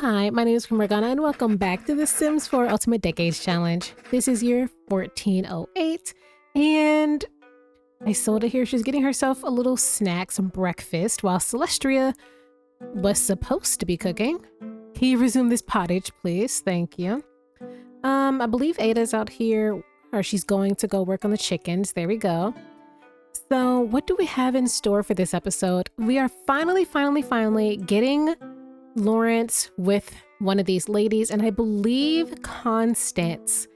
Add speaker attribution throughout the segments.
Speaker 1: Hi, my name is MomoMorgana and welcome back to the Sims 4 Ultimate Decades Challenge. This is year 1408 and Isolde here, she's getting herself a little snack, some breakfast, while Celestria was supposed to be cooking. Can you resume this pottage, please? Thank you. I believe Ada's out here, or she's going to go work on the chickens. There we go. So what do we have in store for this episode? We are finally getting Lawrence with one of these ladies, and I believe Constance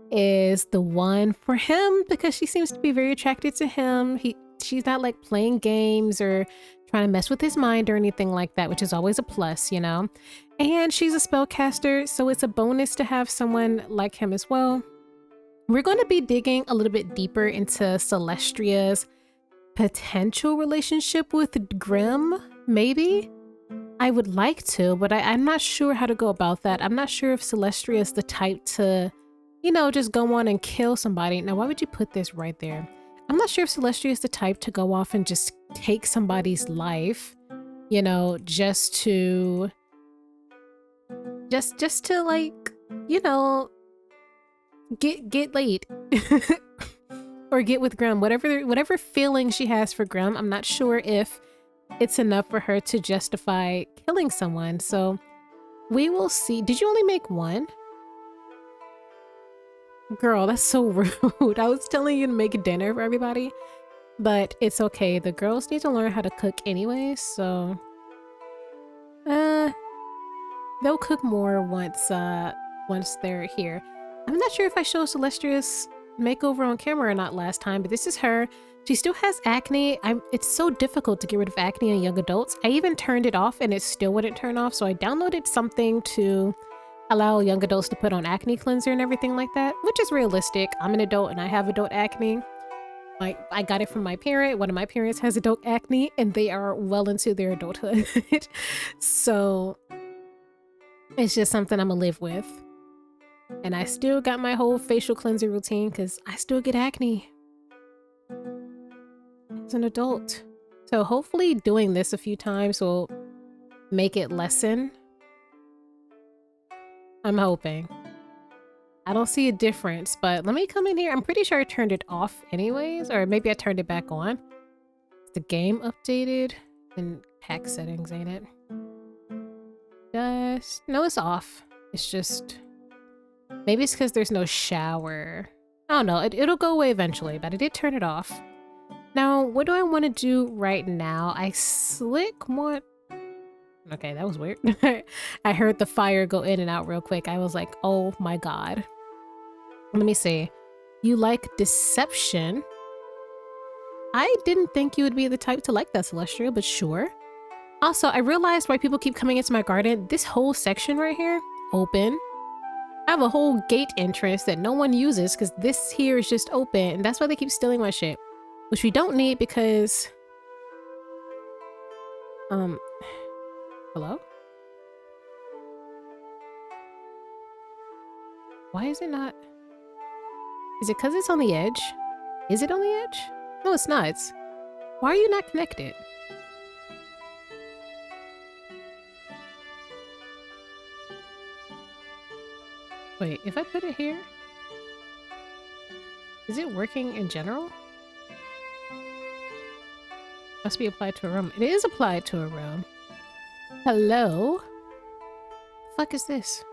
Speaker 1: is the one for him because she seems to be very attracted to him. She's not like playing games or trying to mess with his mind or anything like that, which is always a plus, you know. And she's a spellcaster, so it's a bonus to have someone like him as well. We're going to be digging a little bit deeper into Celestria's potential relationship with Grimm, maybe. I would like to, but I'm not sure how to go about that. I'm not sure if Celestria is the type to, you know, just go on and kill somebody. Now, why would you put this right there? I'm not sure if Celestria is the type to go off and just take somebody's life, you know, just to like, you know, get laid or get with Grimm. Whatever feeling she has for Grimm, I'm not sure if it's enough for her to justify killing someone. So we will see. Did you only make one? Girl, that's so rude. I was telling you to make dinner for everybody, but it's okay. The girls need to learn how to cook anyway, so they'll cook more once they're here. I'm not sure if I showed Celestria's makeover on camera or not last time, but this is her. She still has acne. It's so difficult to get rid of acne in young adults. I even turned it off and it still wouldn't turn off, so I downloaded something to allow young adults to put on acne cleanser and everything like that, which is realistic. I'm an adult and I have adult acne. I got it from my parent. One of my parents has adult acne and they are well into their adulthood. So it's just something I'm gonna live with. And I still got my whole facial cleanser routine because I still get acne as an adult. So hopefully doing this a few times will make it lessen. I'm hoping. I don't see a difference, but let me come in here. I'm pretty sure I turned it off anyways, or maybe I turned it back on. Is the game updated? In pack settings, ain't it? No, it's off. It's just, maybe it's because there's no shower. I don't know. It'll go away eventually, but I did turn it off. Now, what do I want to do right now? I want... Okay, that was weird. I heard the fire go in and out real quick. I was like, oh my god. Let me see. You like deception. I didn't think you would be the type to like that, Celestria, but sure. Also, I realized why people keep coming into my garden. This whole section right here, open. I have a whole gate entrance that no one uses because this here is just open, and that's why they keep stealing my shit. Which we don't need because... Hello? Why is it not... Is it because it's on the edge? Is it on the edge? No, it's not. Why are you not connected? Wait, if I put it here... Is it working in general? Must be applied to a room. It is applied to a room. Hello? The fuck is this?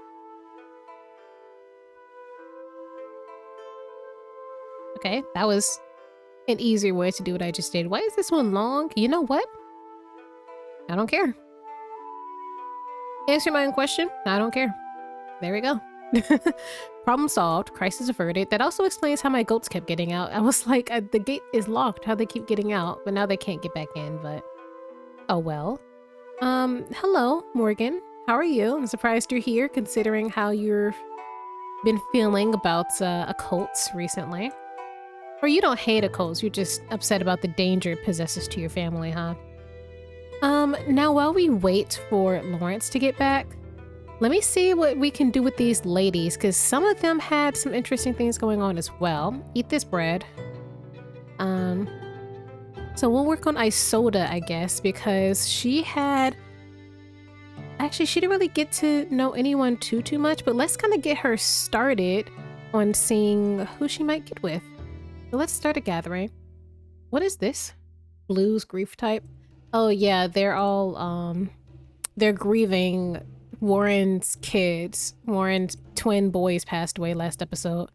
Speaker 1: Okay, that was an easier way to do what I just did. Why is this one long? You know what? I don't care. Answer my own question. I don't care. There we go. Problem solved. Crisis averted. That also explains how my goats kept getting out. I was like, the gate is locked. How they keep getting out, but now they can't get back in, but oh well. Hello, Morgan. How are you? I'm surprised you're here considering how you've been feeling about occults recently. Or you don't hate occults, you're just upset about the danger it possesses to your family, huh? Now while we wait for Lawrence to get back, let me see what we can do with these ladies, because some of them had some interesting things going on as well. Eat this bread. So we'll work on Isolde, I guess, because she had Actually, she didn't really get to know anyone too much, but let's kind of get her started on seeing who she might get with. So let's start a gathering. What is this? Blues grief type? Oh yeah, they're all they're grieving Warren's kids. Warren's twin boys passed away last episode.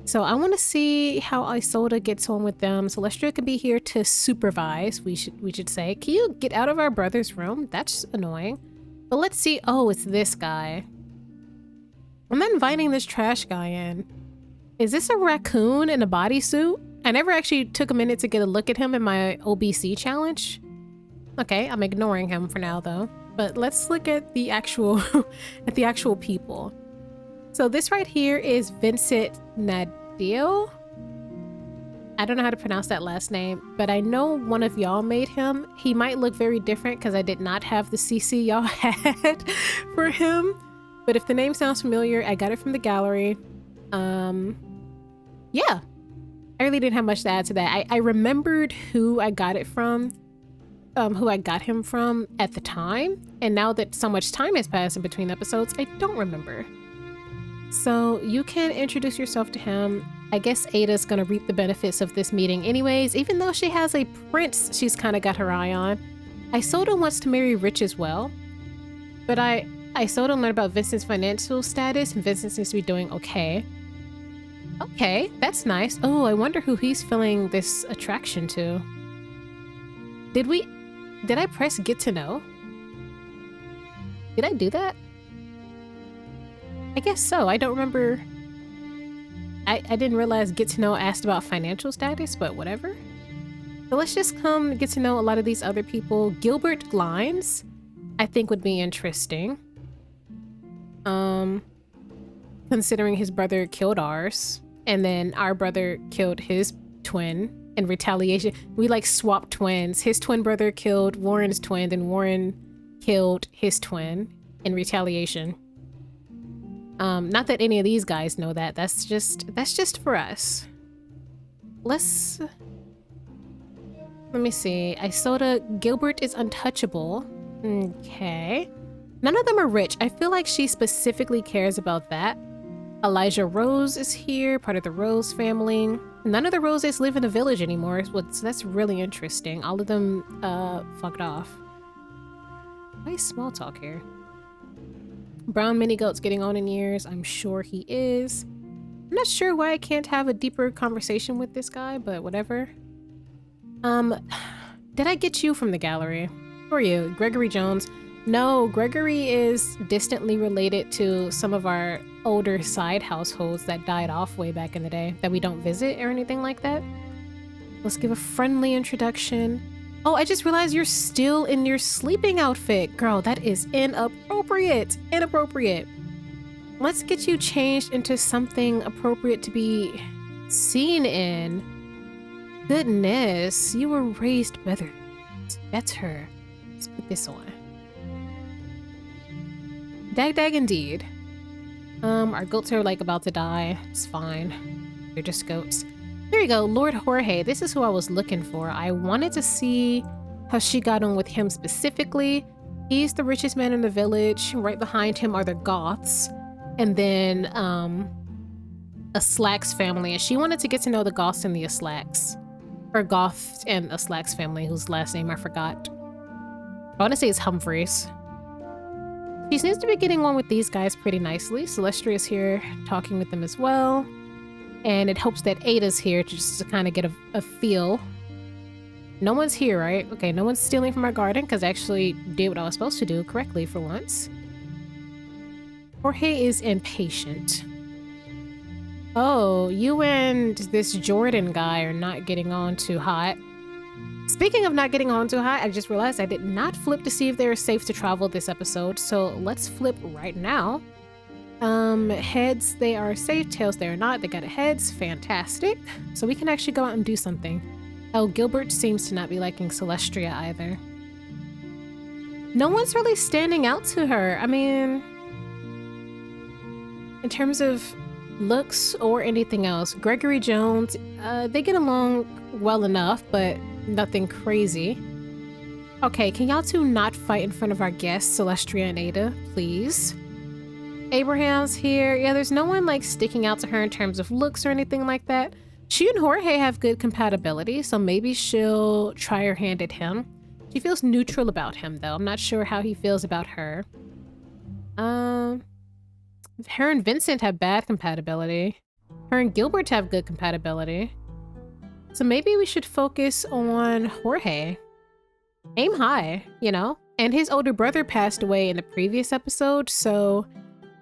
Speaker 1: So I want to see how Isolde gets on with them. Celestia can be here to supervise, we should say. Can you get out of our brother's room? That's annoying. But let's see. Oh, it's this guy. I'm not inviting this trash guy in. Is this a raccoon in a bodysuit? I never actually took a minute to get a look at him in my OBC challenge. Okay, I'm ignoring him for now though. But let's look at the actual people. So this right here is Vincent Nadil. I don't know how to pronounce that last name, but I know one of y'all made him. He might look very different because I did not have the CC y'all had for him. But if the name sounds familiar, I got it from the gallery. Yeah, I really didn't have much to add to that. I remembered who I got it from, who I got him from at the time. And now that so much time has passed in between episodes, I don't remember. So you can introduce yourself to him. I guess Ada's gonna reap the benefits of this meeting anyways, even though she has a prince she's kind of got her eye on. Isolde wants to marry rich as well, but Isolde learned about Vincent's financial status and Vincent seems to be doing okay. Okay, that's nice. Oh, I wonder who he's feeling this attraction to. Did I press get to know? Did I do that? I guess so. I don't remember. I didn't realize get to know asked about financial status, but whatever. So let's just come get to know a lot of these other people. Gilbert Glines, I think would be interesting. Considering his brother killed ours, and then our brother killed his twin in retaliation. We like swapped twins. His twin brother killed Warren's twin, and Warren killed his twin in retaliation. Not that any of these guys know that. That's just for us. Let me see. Isolde, Gilbert is untouchable. Okay. None of them are rich. I feel like she specifically cares about that. Elijah Rose is here, part of the Rose family. None of the Roses live in a village anymore, so that's really interesting. All of them fucked off. Nice small talk here. Brown mini-goat's getting on in years. I'm sure he is. I'm not sure why I can't have a deeper conversation with this guy, but whatever. Did I get you from the gallery? Who are you? Gregory Jones? No, Gregory is distantly related to some of our older side households that died off way back in the day that we don't visit or anything like that. Let's give a friendly introduction. Oh, I just realized you're still in your sleeping outfit. Girl, that is inappropriate. Inappropriate. Let's get you changed into something appropriate to be seen in. Goodness, you were raised better. Better. Let's put this on. Dag indeed. Our goats are like about to die. It's fine. They're just goats. There you go, Lord Jorge. This is who I was looking for. I wanted to see how she got on with him specifically. He's the richest man in the village. Right behind him are the Goths. And then a Slacks family. And she wanted to get to know the Goths and the Slacks. Or Goth and a Slacks family, whose last name I forgot. I want to say it's Humphreys. She seems to be getting on with these guys pretty nicely. Celestia is here talking with them as well. And it helps that Ada's here just to kind of get a feel. No one's here, right? Okay, no one's stealing from our garden because I actually did what I was supposed to do correctly for once. Jorge is impatient. Oh, you and this Jordan guy are not getting on too hot. Speaking of not getting on too hot, I just realized I did not flip to see if they're safe to travel this episode. So let's flip right now. Heads, they are safe. Tails, they are not. They got heads. Fantastic. So we can actually go out and do something. Oh, Gilbert seems to not be liking Celestia either. No one's really standing out to her. I mean, in terms of looks or anything else, Gregory Jones, they get along well enough, but nothing crazy. Okay, can y'all two not fight in front of our guests, Celestria and Ada, please? Abraham's here. Yeah, there's no one like sticking out to her in terms of looks or anything like that. She and Jorge have good compatibility, so maybe she'll try her hand at him. She feels neutral about him, though. I'm not sure how he feels about her. Her and Vincent have bad compatibility. Her and Gilbert have good compatibility. So maybe we should focus on Jorge. Aim high, you know? And his older brother passed away in the previous episode, so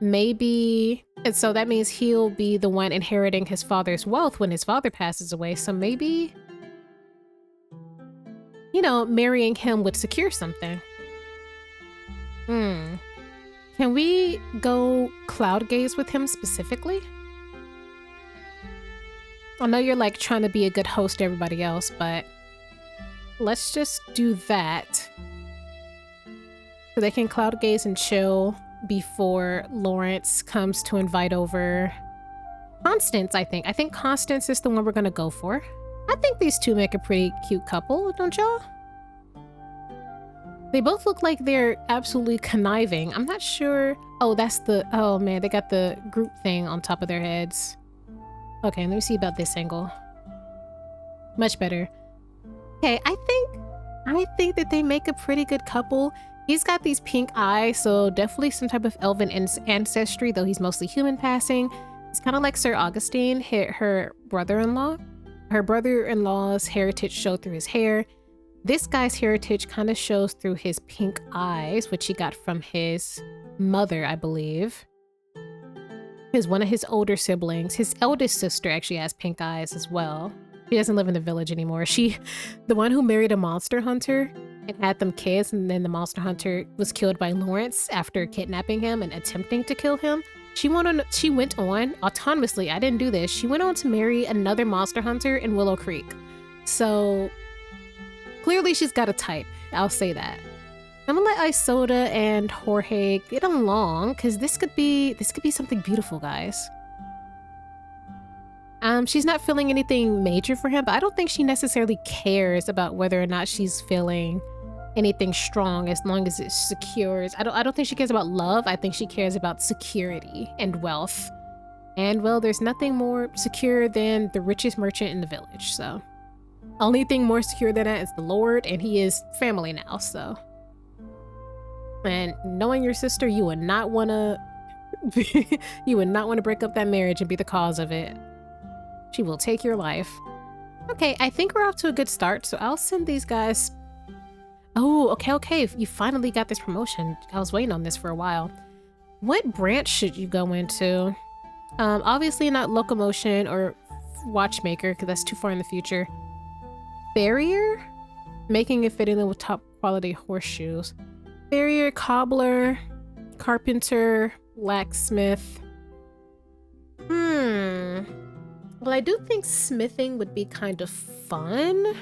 Speaker 1: maybe... And so that means he'll be the one inheriting his father's wealth when his father passes away. So maybe, you know, marrying him would secure something. Can we go cloud gaze with him specifically? I know you're like trying to be a good host to everybody else, but let's just do that. So they can cloud gaze and chill before Lawrence comes to invite over Constance, I think. I think Constance is the one we're gonna go for. I think these two make a pretty cute couple, don't y'all? They both look like they're absolutely conniving. I'm not sure. Oh, that's the... Oh man, they got the group thing on top of their heads. Okay, let me see about this angle. Much better. Okay, I think that they make a pretty good couple. He's got these pink eyes, so definitely some type of elven ancestry, though he's mostly human passing. It's kind of like Sir Augustine, her brother-in-law. Her brother-in-law's heritage showed through his hair. This guy's heritage kind of shows through his pink eyes, which he got from his mother, I believe. Because one of his older siblings, his eldest sister, actually has pink eyes as well. She doesn't live in the village anymore. The one who married a monster hunter and had them kids, and then the monster hunter was killed by Lawrence after kidnapping him and attempting to kill him. She went on autonomously. I didn't do this. She went on to marry another monster hunter in Willow Creek. So clearly she's got a type. I'll say that. I'm gonna let Isoda and Jorge get along because this could be something beautiful, guys. She's not feeling anything major for him, but I don't think she necessarily cares about whether or not she's feeling anything strong as long as it secures. I don't think she cares about love. I think she cares about security and wealth. And well, there's nothing more secure than the richest merchant in the village, so. Only thing more secure than that is the Lord, and he is family now, so. And knowing your sister, you would not want to break up that marriage and be the cause of it. She will take your life. Okay, I think we're off to a good start, so I'll send these guys... Oh, okay, you finally got this promotion. I was waiting on this for a while. What branch should you go into? Obviously not locomotion or watchmaker, because that's too far in the future. Farrier? Making it fit in with top quality horseshoes. Farrier, cobbler, carpenter, blacksmith. Well, I do think smithing would be kind of fun.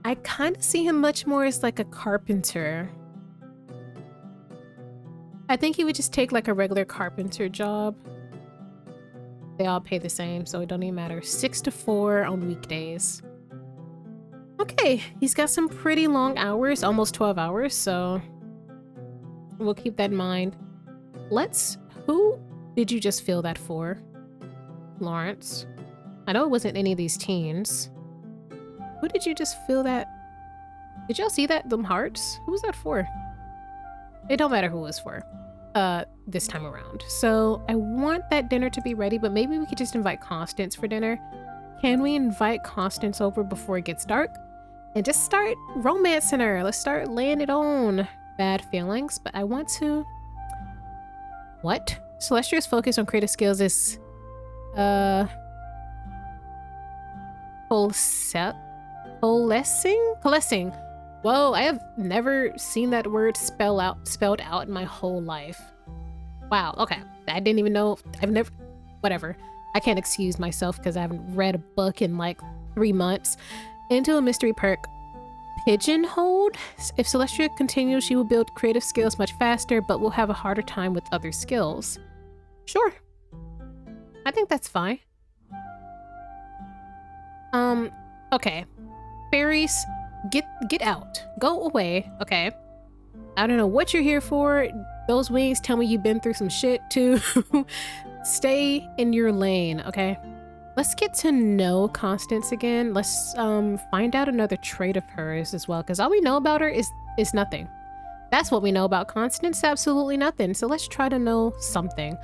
Speaker 1: I kind of see him much more as like a carpenter. I think he would just take like a regular carpenter job. They all pay the same, so it don't even matter. 6 to 4 on weekdays. Okay, he's got some pretty long hours, almost 12 hours, so we'll keep that in mind. Who did you just feel that for? Lawrence. I know it wasn't any of these teens. Who did you just feel that? Did y'all see that? Them hearts? Who was that for? It don't matter who it was for. This time around. So I want that dinner to be ready, but maybe we could just invite Constance for dinner. Can we invite Constance over before it gets dark? And just start romancing her. Let's start laying it on. Bad feelings, but I want to... What? Celestia's focus on creative skills is... Coalescing? Whoa, I have never seen that word spelled out in my whole life. Wow, okay. I didn't even know. Whatever. I can't excuse myself because I haven't read a book in like 3 months. Into a mystery perk. Pigeonholed? If Celestia continues, she will build creative skills much faster, but will have a harder time with other skills. Sure. I think that's fine. Okay. Fairies, Get out. Go away, okay? I don't know what you're here for. Those wings tell me you've been through some shit too. Stay in your lane, okay? Let's get to know Constance again. Let's find out another trait of hers as well, because all we know about her is nothing. That's what we know about Constance, absolutely nothing. So let's try to know something.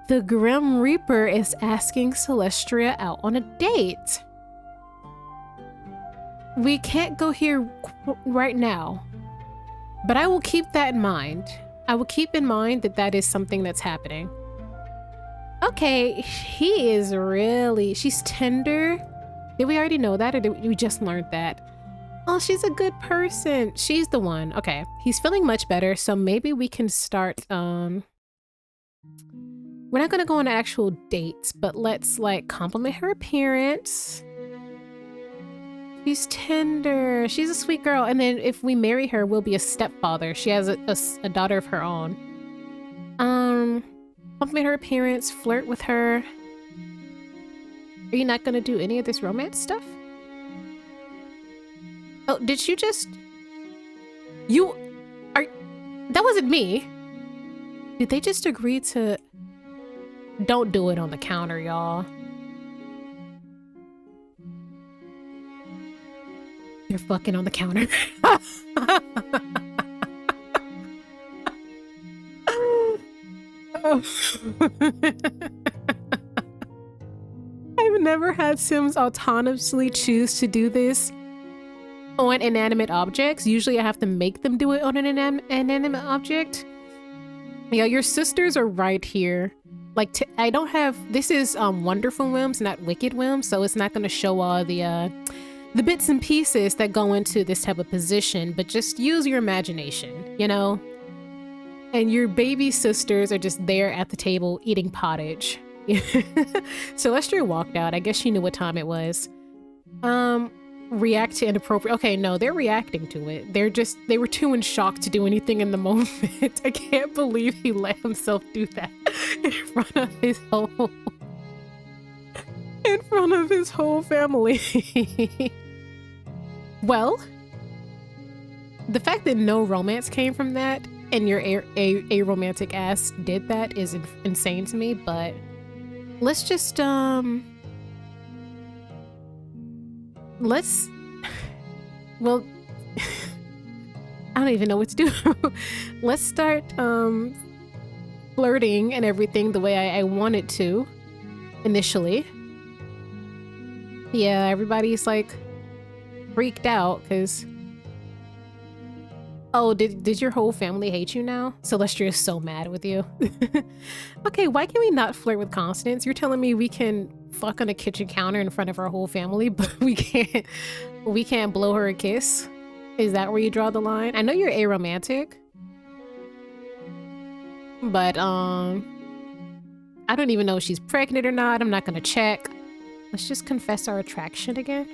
Speaker 1: The Grim Reaper is asking Celestria out on a date. We can't go here right now, but I will keep that in mind. I will keep in mind that that is something that's happening. Okay, he is really... She's tender. Did we already know that, or did we just learned that? Oh, she's a good person. She's the one. Okay, he's feeling much better, so maybe we can start... We're not gonna go on actual dates, but let's like compliment her appearance. She's tender. She's a sweet girl. And then if we marry her, we'll be a stepfather. She has a daughter of her own. Compliment her appearance, flirt with her. Are you not gonna do any of this romance stuff? Oh, did you just... You are... That wasn't me. Did they just agree to... Don't do it on the counter, y'all. You're fucking on the counter. I've never had Sims autonomously choose to do this on inanimate objects. Usually I have to make them do it on an inanimate object. Yeah, your sisters are right here. Like, I don't have... This is Wonderful Whims, not Wicked Whims, so it's not going to show all the bits and pieces that go into this type of position, but just use your imagination, you know? And your baby sisters are just there at the table eating pottage. Celestia walked out. I guess she knew what time it was. React to inappropriate... Okay, no, they're reacting to it. They were too in shock to do anything in the moment. I can't believe he let himself do that in front of his whole... in front of his whole family. Well, the fact that no romance came from that and your a romantic ass did that is insane to me, but let's just let's... Well, I don't even know what to do. Let's start flirting and everything the way I wanted to initially. Yeah, everybody's like freaked out because... Oh, did your whole family hate you now? Celestia is so mad with you. Okay, why can we not flirt with Constance? You're telling me we can fuck on a kitchen counter in front of our whole family, but we can't blow her a kiss? Is that where you draw the line? I know you're aromantic, but I don't even know if she's pregnant or not. I'm not gonna check. Let's just confess our attraction again.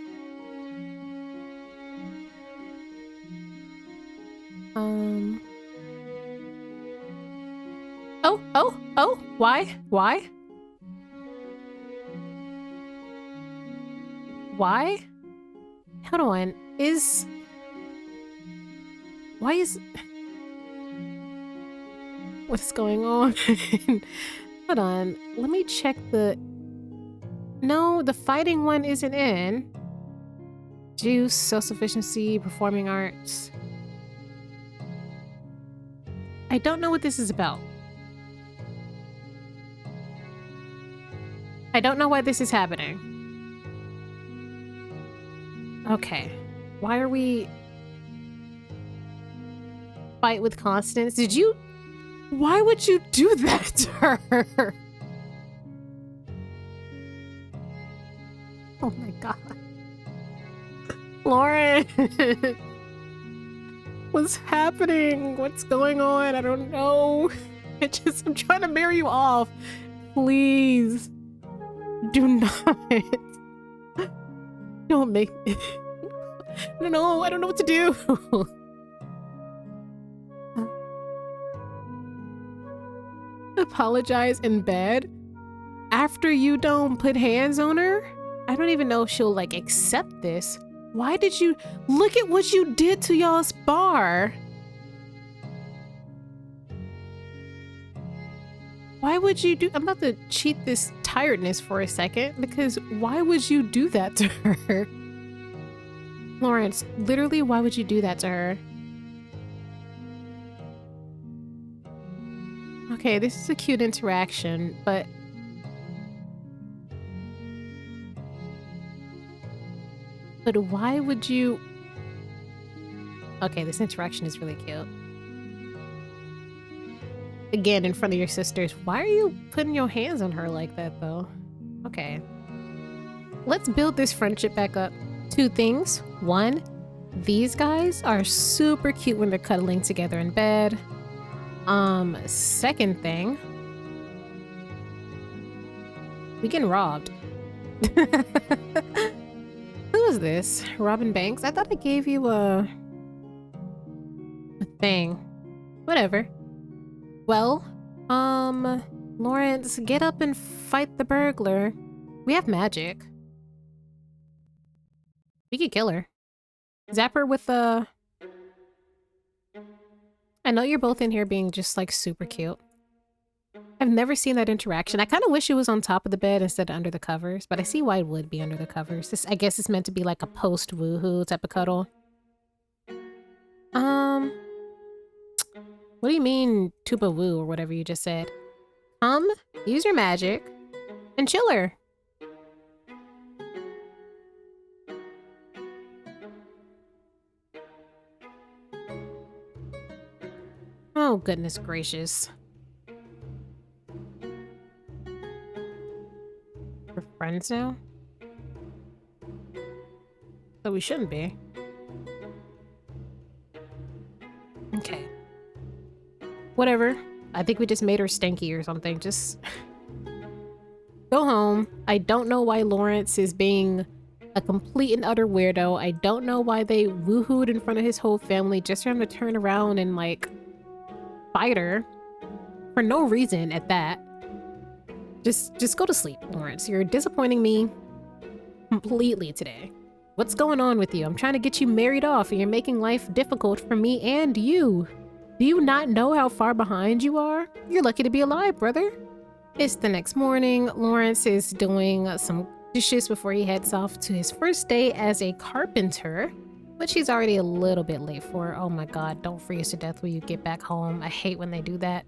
Speaker 1: Oh, why? Why? Why? Hold on, why is... What's going on? Hold on, let me check the... No, the fighting one isn't in. Juice, self-sufficiency, performing arts. I don't know what this is about. I don't know why this is happening. Okay. Why are we... Fight with Constance? Did you... Why would you do that to her? Oh my god. Lauren! What's happening? What's going on? I don't know. I'm trying to marry you off. Please. Do not. Don't make me. No, I don't know what to do. Apologize in bed? After you don't put hands on her? I don't even know if she'll like accept this. Why did you look at what you did to y'all's bar? Why would you do? I'm about to cheat this tiredness for a second because why would you do that to her? Lawrence, literally, why would you do that to her? Okay, this is a cute interaction, but why would you? Okay, this interaction is really cute. Again, in front of your sisters. Why are you putting your hands on her like that, though? Okay. Let's build this friendship back up. 2 things. 1, these guys are super cute when they're cuddling together in bed. Second thing. We getting robbed. Who is this? Robin Banks? I thought I gave you a thing. Whatever. Well, Lawrence, get up and fight the burglar. We have magic. We could kill her. Zap her with the... I know you're both in here being just like super cute. I've never seen that interaction. I kind of wish it was on top of the bed instead of under the covers, but I see why it would be under the covers. This, I guess it's meant to be like a post-woohoo type of cuddle. What do you mean, tuba woo, or whatever you just said? Use your magic, and chill her. Oh, goodness gracious. We're friends now? So we shouldn't be. Okay. Whatever. I think we just made her stanky or something. Just go home. I don't know why Lawrence is being a complete and utter weirdo. I don't know why they woohooed in front of his whole family just for him to turn around and like fight her for no reason at that. Just go to sleep, Lawrence. You're disappointing me completely today. What's going on with you? I'm trying to get you married off and you're making life difficult for me and you. Do you not know how far behind you are? You're lucky to be alive, brother. It's the next morning. Lawrence is doing some dishes before he heads off to his first day as a carpenter, which he's already a little bit late for. Oh my god, don't freeze to death when you get back home. I hate when they do that.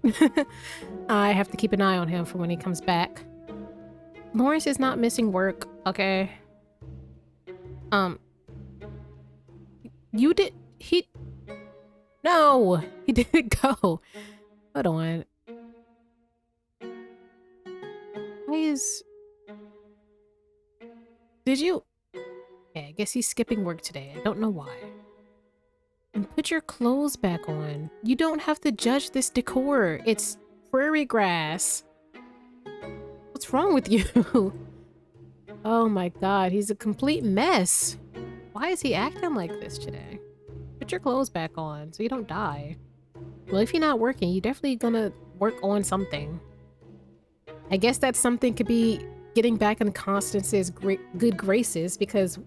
Speaker 1: I have to keep an eye on him for when he comes back. Lawrence is not missing work, okay? You did... No! He didn't go. Hold on. Why is... Did you... Okay, I guess he's skipping work today. I don't know why. And put your clothes back on. You don't have to judge this decor. It's prairie grass. What's wrong with you? Oh my god, he's a complete mess. Why is he acting like this today? Put your clothes back on so you don't die. Well, if you're not working, you're definitely gonna work on something. I guess that something could be getting back in Constance's good graces, because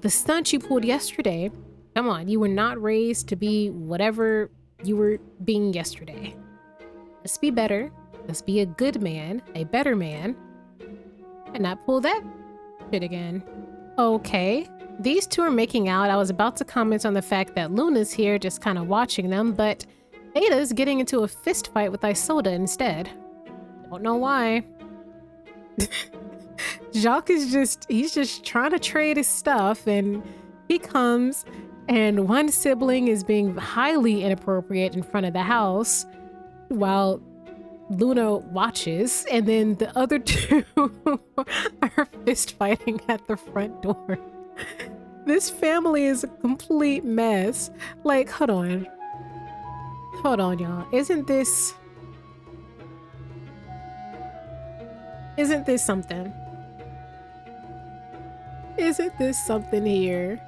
Speaker 1: the stunt you pulled yesterday, come on, you were not raised to be whatever you were being yesterday. Let's be better. Let's be a good man, a better man, and not pull that shit again. Okay. These two are making out. I was about to comment on the fact that Luna's here just kind of watching them, but Ada's getting into a fist fight with Isolde instead. Don't know why. Jacques is he's just trying to trade his stuff, and he comes and one sibling is being highly inappropriate in front of the house while Luna watches, and then the other two are fist fighting at the front door. This family is a complete mess. Like, hold on. Hold on, y'all. Isn't this something? Isn't this something here?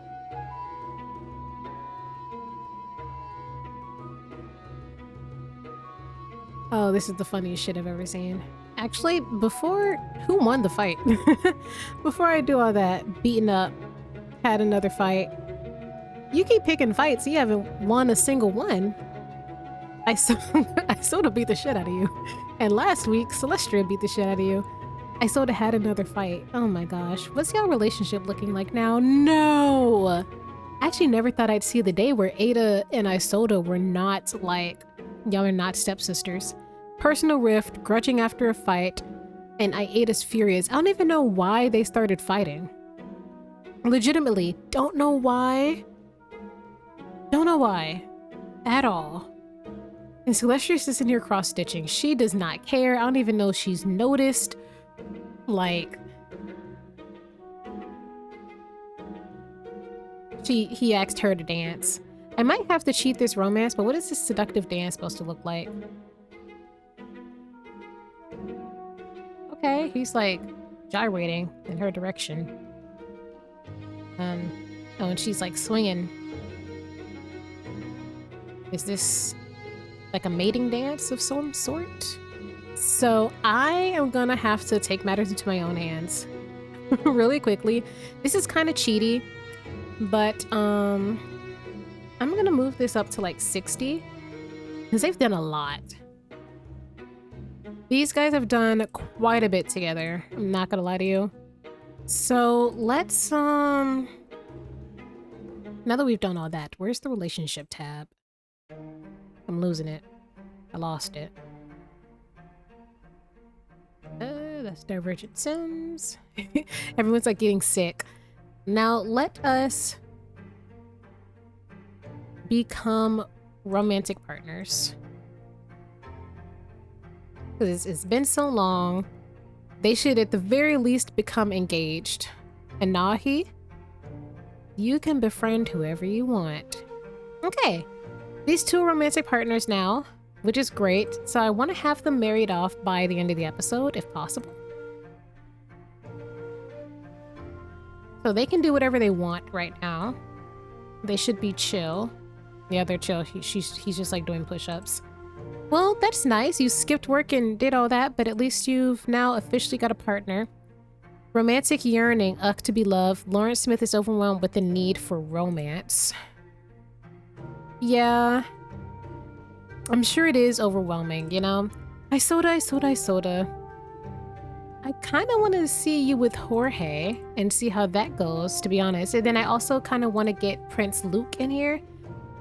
Speaker 1: Oh, this is the funniest shit I've ever seen. Actually, who won the fight? Before I do all that, beating up, had another fight. You keep picking fights, you haven't won a single one. I sort of beat the shit out of you. And last week, Celestia beat the shit out of you. I sort of had another fight. Oh my gosh. What's y'all relationship looking like now? No! I actually never thought I'd see the day where Ada and Isoda were not like, y'all are not stepsisters. Personal rift, grudging after a fight, and Ada's furious. I don't even know why they started fighting. Legitimately, don't know why. Don't know why. At all. And Celestia's just in here cross-stitching. She does not care. I don't even know if she's noticed. Like, he asked her to dance. I might have to cheat this romance, but what is this seductive dance supposed to look like? Okay, he's like gyrating in her direction. Oh, and she's like swinging. Is this like a mating dance of some sort? So I am gonna have to take matters into my own hands really quickly. This is kind of cheaty, but I'm gonna move this up to like 60 because they've done a lot. These guys have done quite a bit together. I'm not gonna lie to you. So let's now that we've done all that, where's the relationship tab? I'm losing it. I lost it. That's Divergent Sims. Everyone's like getting sick. Now let us become romantic partners. Because it's been so long. They should at the very least become engaged. And Nahi, you can befriend whoever you want. Okay. These two are romantic partners now, which is great. So I want to have them married off by the end of the episode, if possible. So they can do whatever they want right now. They should be chill. Yeah, they're chill. He's just like doing push-ups. Well, that's nice. You skipped work and did all that, but at least you've now officially got a partner. Romantic yearning, to be loved. Lawrence Smith is overwhelmed with the need for romance. Yeah. I'm sure it is overwhelming, you know? Isoda. I kind of want to see you with Jorge and see how that goes, to be honest. And then I also kind of want to get Prince Luke in here.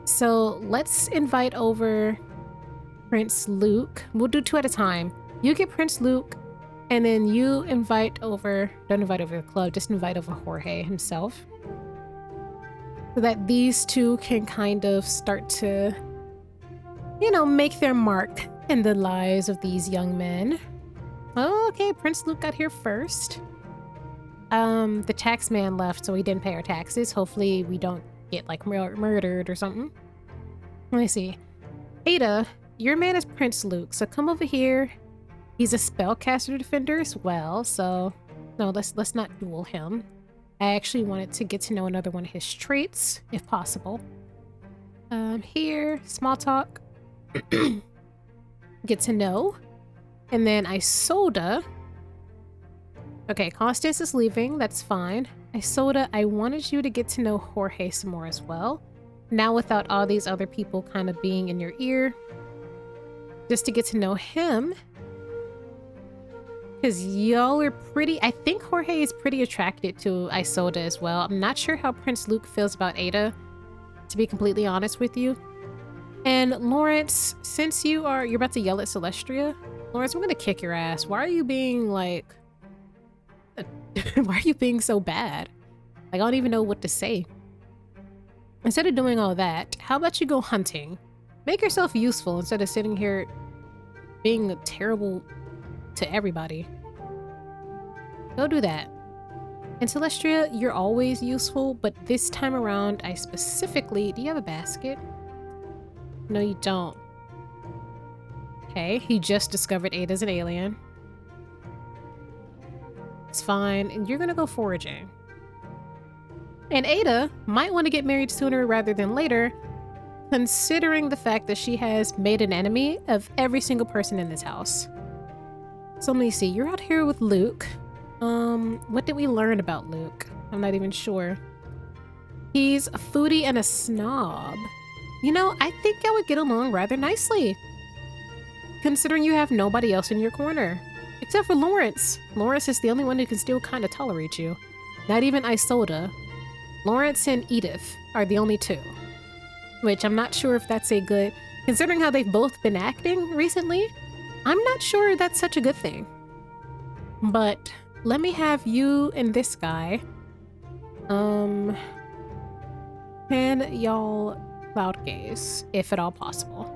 Speaker 1: So let's invite over Prince Luke. We'll do two at a time. You get Prince Luke, and then you invite over, don't invite over the club, just invite over Jorge himself. So that these two can kind of start to, you know, make their mark in the lives of these young men. Oh, okay, Prince Luke got here first. The tax man left, so we didn't pay our taxes. Hopefully we don't get like murdered or something. Let me see. Ada, your man is Prince Luke, so come over here. He's a spellcaster defender as well, so no, let's not duel him. I actually wanted to get to know another one of his traits, if possible. Here, small talk. Get to know. And then Isoda. Okay, Constance is leaving. That's fine. Isoda, I wanted you to get to know Jorge some more as well. Now without all these other people kind of being in your ear. Just to get to know him. Because y'all are pretty... I think Jorge is pretty attracted to Isoda as well. I'm not sure how Prince Luke feels about Ada, to be completely honest with you. And Lawrence, since you're about to yell at Celestia, Lawrence, I'm gonna kick your ass. Why are you being like... why are you being so bad? Like, I don't even know what to say. Instead of doing all that, how about you go hunting? Make yourself useful instead of sitting here being terrible to everybody. Go do that. And Celestia, you're always useful, but this time around, I specifically... Do you have a basket? No, you don't. Okay, he just discovered Ada's an alien. It's fine, and you're gonna go foraging. And Ada might want to get married sooner rather than later, considering the fact that she has made an enemy of every single person in this house. So let me see. You're out here with Luke. What did we learn about Luke? I'm not even sure. He's a foodie and a snob. You know, I think I would get along rather nicely, considering you have nobody else in your corner. Except for Lawrence. Lawrence is the only one who can still kind of tolerate you. Not even Isolde. Lawrence and Edith are the only two. Which I'm not sure if that's a good... Considering how they've both been acting recently, I'm not sure that's such a good thing. But let me have you and this guy. Can y'all cloud gaze, if at all possible?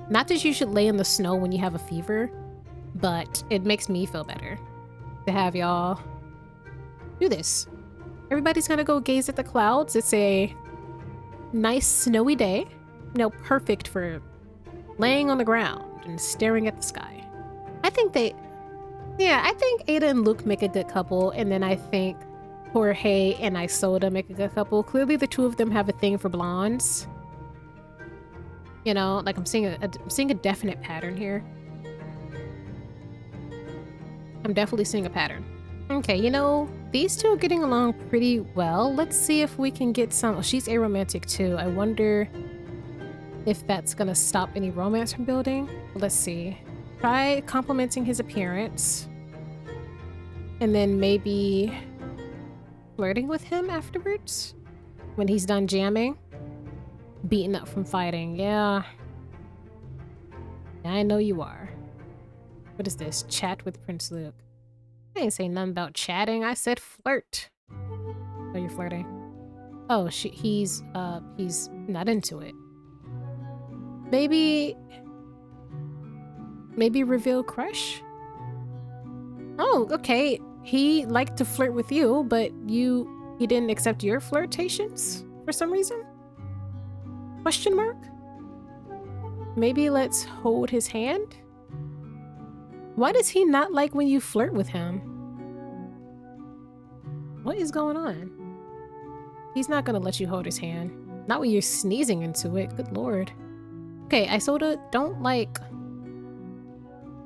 Speaker 1: Not that you should lay in the snow when you have a fever, but it makes me feel better to have y'all do this. Everybody's gonna go gaze at the clouds. It's a nice snowy day. You know, perfect for laying on the ground and staring at the sky. I think I think Ada and Luke make a good couple, and then I think Jorge and Isolde make a good couple. Clearly the two of them have a thing for blondes. You know, like I'm seeing a definite pattern here. I'm definitely seeing a pattern. Okay, you know, these two are getting along pretty well. Let's see if we can get some... Oh, she's aromantic too. I wonder if that's gonna stop any romance from building. Let's see. Try complimenting his appearance. And then maybe flirting with him afterwards when he's done jamming. Beaten up from fighting. Yeah. I know you are. What is this? Chat with Prince Luke. I ain't saying nothing about chatting. I said flirt. Oh, you're flirting. Oh, he's not into it. Maybe reveal crush? Oh, okay. He liked to flirt with you, but he didn't accept your flirtations for some reason? Question mark? Maybe let's hold his hand? Why does he not like when you flirt with him? What is going on? He's not gonna let you hold his hand. Not when you're sneezing into it. Good lord. Okay, Isolde,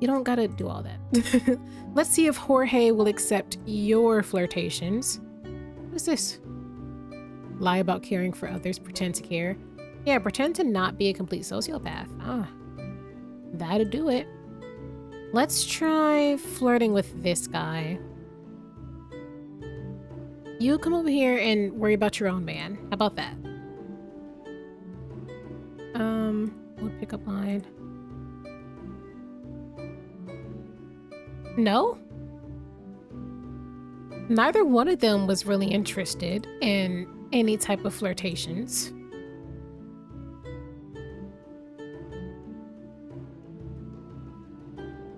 Speaker 1: you don't gotta do all that. Let's see if Jorge will accept your flirtations. What is this? Lie about caring for others, pretend to care. Yeah, pretend to not be a complete sociopath. Ah, that'll do it. Let's try flirting with this guy. You come over here and worry about your own man. How about that? We'll pick up line. No? Neither one of them was really interested in any type of flirtations.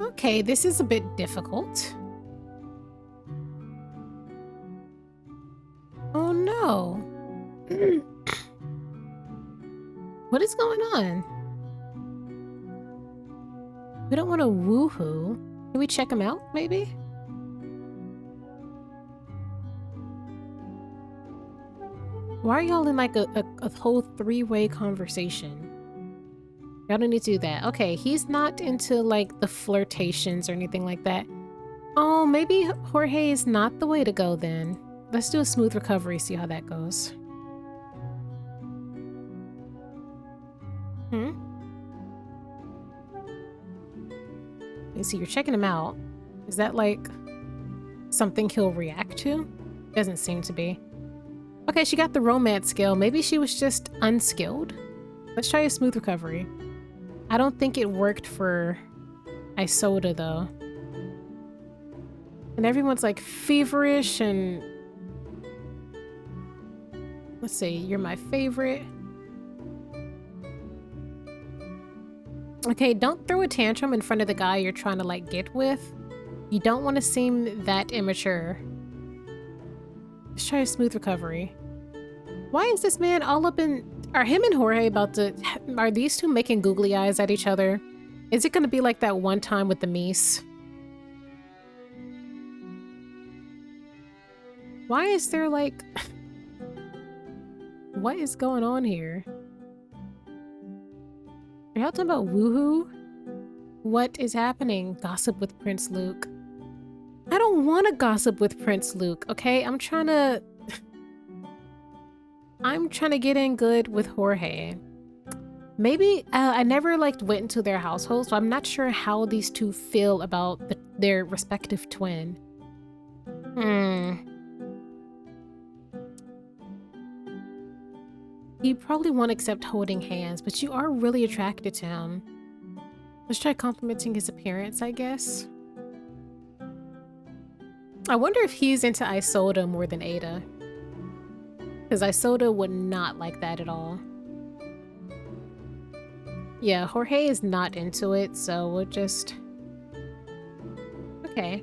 Speaker 1: Okay, this is a bit difficult. Oh no. What is going on? We don't want to woohoo. Can we check him out, maybe? Why are y'all in like a whole three-way conversation? Y'all don't need to do that. Okay, he's not into like the flirtations or anything like that. Oh, maybe Jorge is not the way to go then. Let's do a smooth recovery, see how that goes. You see, you're checking him out. Is that like something he'll react to? Doesn't seem to be. Okay, she got the romance skill. Maybe she was just unskilled. Let's try a smooth recovery. I don't think it worked for Isolde though. And everyone's like feverish and... Let's see, you're my favorite. Okay, don't throw a tantrum in front of the guy you're trying to like get with. You don't want to seem that immature. Let's try a smooth recovery. Why is this man all up in... Are him and Jorge about to... Are these two making googly eyes at each other? Is it going to be like that one time with the Mies? Why is there like... What is going on here? Are y'all talking about woohoo? What is happening? Gossip with Prince Luke. I don't want to gossip with Prince Luke, okay? I'm trying to get in good with Jorge. Maybe I never went into their household, so I'm not sure how these two feel about their respective twin. You probably won't accept holding hands, but you are really attracted to him. Let's try complimenting his appearance, I guess. I wonder if he's into Isolde more than Ada. Because Isolde would not like that at all. Yeah, Jorge is not into it, so we'll just... Okay.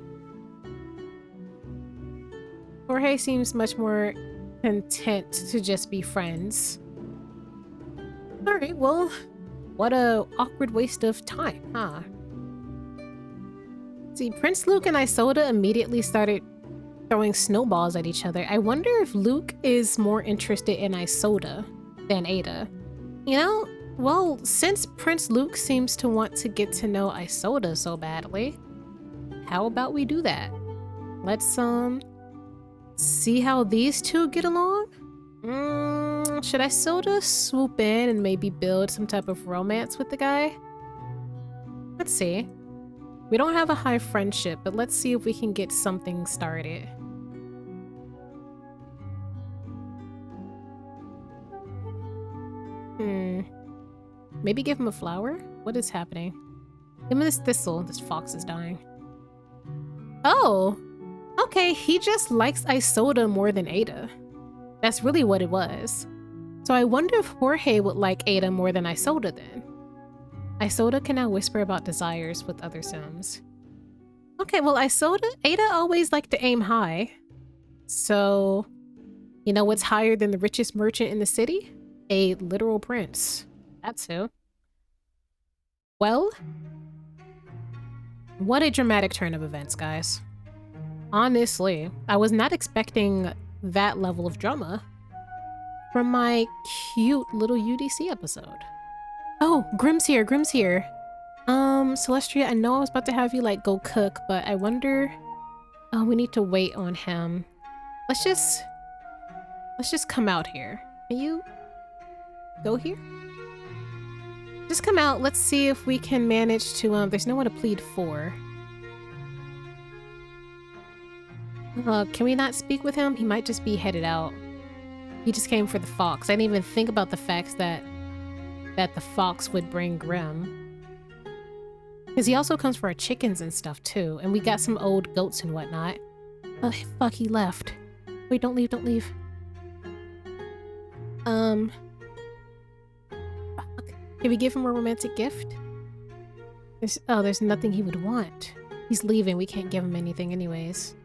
Speaker 1: Jorge seems much more content to just be friends. Alright, well, what a awkward waste of time, huh? See, Prince Luke and Isolde immediately started throwing snowballs at each other. I wonder if Luke is more interested in Isolde than Ada. You know, well, since Prince Luke seems to want to get to know Isolde so badly, how about we do that? Let's, see how these two get along? Should Isolde swoop in and maybe build some type of romance with the guy? Let's see. We don't have a high friendship, but let's see if we can get something started. Maybe give him a flower? What is happening? Give him this thistle. This fox is dying. Oh! Okay, he just likes Isolde more than Ada. That's really what it was. So I wonder if Jorge would like Ada more than Isolde then. Isolde can now whisper about desires with other Sims. Okay, well Ada always liked to aim high. So, you know what's higher than the richest merchant in the city? A literal prince. That's who. Well, what a dramatic turn of events, guys. Honestly, I was not expecting that level of drama from my cute little UDC episode. Oh, Grimm's here, Grimm's here. Celestria, I know I was about to have you go cook, but I wonder... Oh, we need to wait on him. Let's just come out here. Can you go here? Just come out. Let's see if we can manage to, there's no one to plead for. Can we not speak with him? He might just be headed out. He just came for the fox. I didn't even think about the fact that the fox would bring Grimm. Because he also comes for our chickens and stuff too. And we got some old goats and whatnot. Oh, fuck, he left. Wait, don't leave, don't leave. Can we give him a romantic gift? There's nothing he would want. He's leaving. We can't give him anything anyways.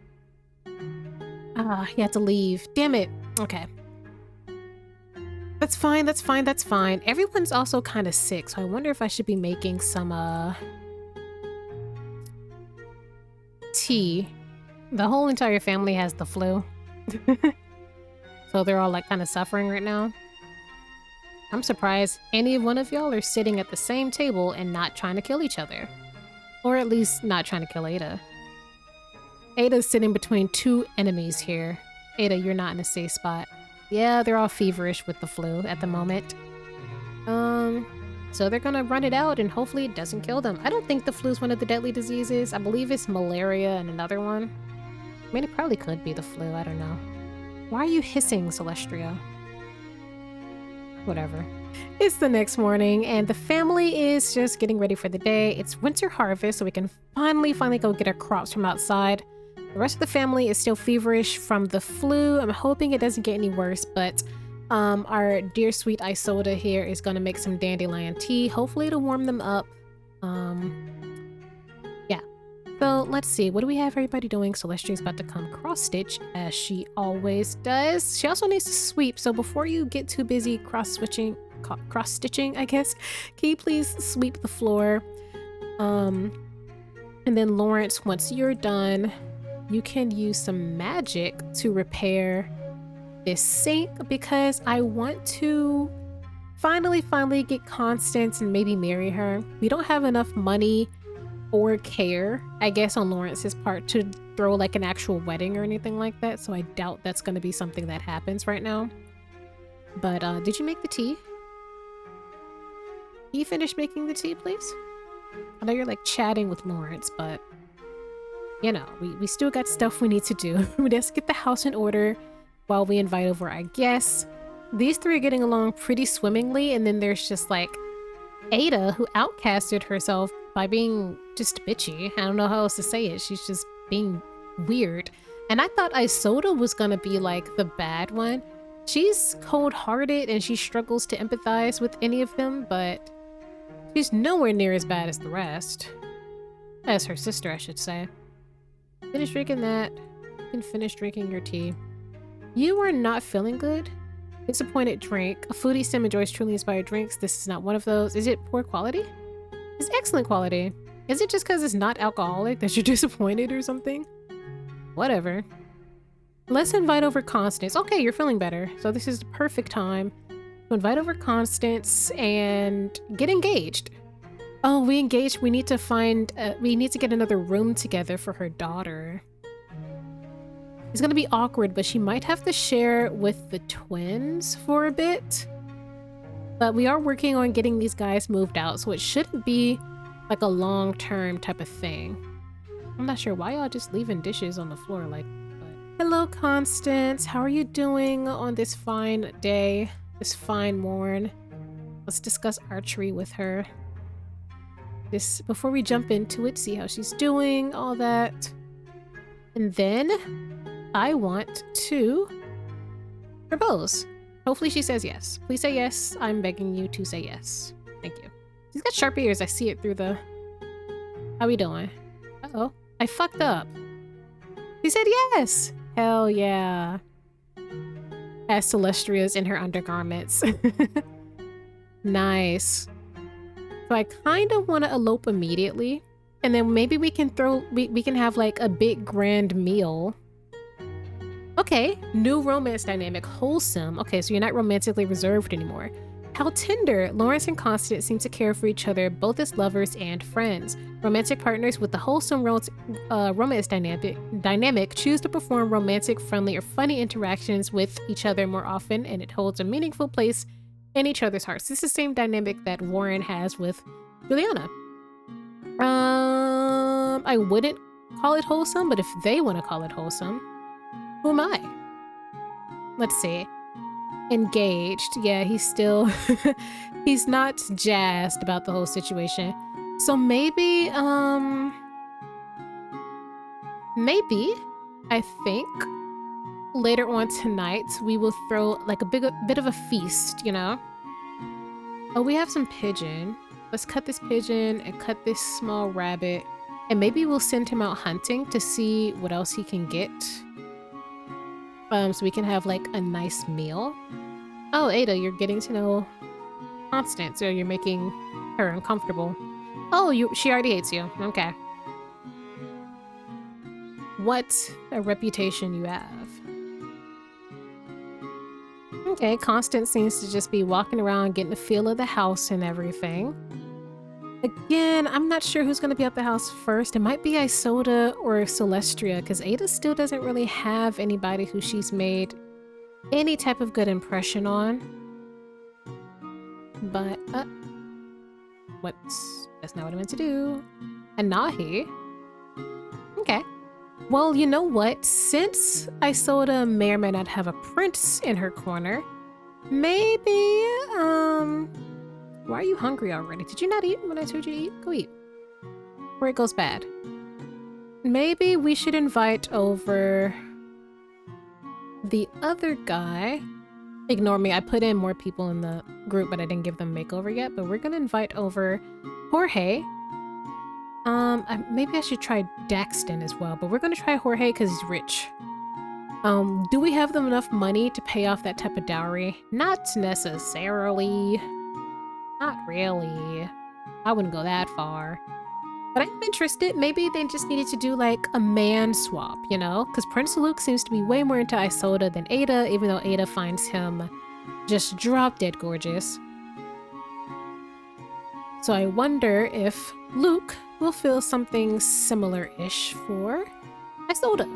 Speaker 1: He had to leave. Damn it. Okay. That's fine, that's fine, that's fine. Everyone's also kind of sick, so I wonder if I should be making some, tea. The whole entire family has the flu. So they're all kind of suffering right now. I'm surprised any one of y'all are sitting at the same table and not trying to kill each other. Or at least not trying to kill Ada. Ada's sitting between two enemies here. Ada, you're not in a safe spot. Yeah, they're all feverish with the flu at the moment. So they're gonna run it out and hopefully it doesn't kill them. I don't think the flu is one of the deadly diseases. I believe it's malaria and another one. I mean, it probably could be the flu, I don't know. Why are you hissing, Celestria? Whatever. It's the next morning and the family is just getting ready for the day. It's winter harvest, so we can finally go get our crops from outside. The rest of the family is still feverish from the flu. I'm hoping it doesn't get any worse, but our dear sweet Isolde here is going to make some dandelion tea. Hopefully it'll warm them up. Yeah. So let's see. What do we have everybody doing? Celestia's about to come cross-stitch, as she always does. She also needs to sweep, so before you get too busy cross-stitching, I guess, can you please sweep the floor? And then Lawrence, once you're done, you can use some magic to repair this sink because I want to finally get Constance and maybe marry her. We don't have enough money or care, I guess, on Lawrence's part to throw like an actual wedding or anything like that. So I doubt that's going to be something that happens right now. But did you make the tea? Can you finish making the tea, please? I know you're like chatting with Lawrence, but you know, we still got stuff we need to do. We just get the house in order while we invite over our guests. These three are getting along pretty swimmingly, and then there's just like Ada, who outcasted herself by being just bitchy. I don't know how else to say it. She's just being weird. And I thought Isoda was gonna be like the bad one. She's cold-hearted and she struggles to empathize with any of them, but she's nowhere near as bad as the rest. As her sister, I should say. Finish drinking that. You can finish drinking your tea. You are not feeling good? Disappointed drink. A foodie sim enjoys truly inspired drinks. This is not one of those. Is it poor quality? It's excellent quality. Is it just because it's not alcoholic that you're disappointed or something? Whatever. Let's invite over Constance. Okay, you're feeling better. So this is the perfect time to invite over Constance and get engaged. Oh, we engaged. We need to find, we need to get another room together for her daughter. It's gonna be awkward, but she might have to share with the twins for a bit. But we are working on getting these guys moved out, so it shouldn't be like a long-term type of thing. I'm not sure why y'all just leaving dishes on the floor like, but... Hello, Constance. How are you doing on this fine day, this fine morn? Let's discuss archery with her. This, before we jump into it, see how she's doing, all that. And then I want to propose. Hopefully she says yes. Please say yes. I'm begging you to say yes. Thank you. She's got sharp ears. I see it through the... How we doing? Uh-oh. I fucked up. She said yes! Hell yeah. As Celestria's in her undergarments. Nice. So I kind of want to elope immediately. And then maybe we can we can have like a big grand meal. Okay, new romance dynamic, wholesome. Okay, so you're not romantically reserved anymore. How tender. Lawrence and Constance seem to care for each other, both as lovers and friends. Romantic partners with the wholesome romance dynamic choose to perform romantic, friendly, or funny interactions with each other more often, and it holds a meaningful place in each other's hearts. This is the same dynamic that Warren has with Juliana. I wouldn't call it wholesome, but if they want to call it wholesome, who am I? Let's see. Engaged. Yeah, he's still... he's not jazzed about the whole situation. So maybe, maybe, I think, later on tonight, we will throw like a bit of a feast, you know? Oh, we have some pigeon. Let's cut this pigeon and cut this small rabbit. And maybe we'll send him out hunting to see what else he can get. So we can have like a nice meal. Oh, Ada, you're getting to know Constance, so you're making her uncomfortable. Oh, she already hates you. Okay. What a reputation you have. Okay, Constance seems to just be walking around getting the feel of the house and everything. Again, I'm not sure who's going to be at the house first. It might be Isoda or Celestria, because Ada still doesn't really have anybody who she's made any type of good impression on. But, that's not what I meant to do. Anahi? Okay. Well, you know what? Since Isoda may or may not have a prince in her corner, maybe, why are you hungry already? Did you not eat when I told you to eat? Go eat. Before it goes bad. Maybe we should invite over the other guy. Ignore me, I put in more people in the group, but I didn't give them makeover yet. But we're gonna invite over Jorge. Maybe I should try Daxton as well, but we're gonna try Jorge because he's rich. Do we have them enough money to pay off that type of dowry? Not necessarily. Not really. I wouldn't go that far. But I'm interested. Maybe they just needed to do like a man swap, you know? Because Prince Luke seems to be way more into Isoda than Ada, even though Ada finds him just drop dead gorgeous. So I wonder if Luke we'll feel something similar-ish for Isolde.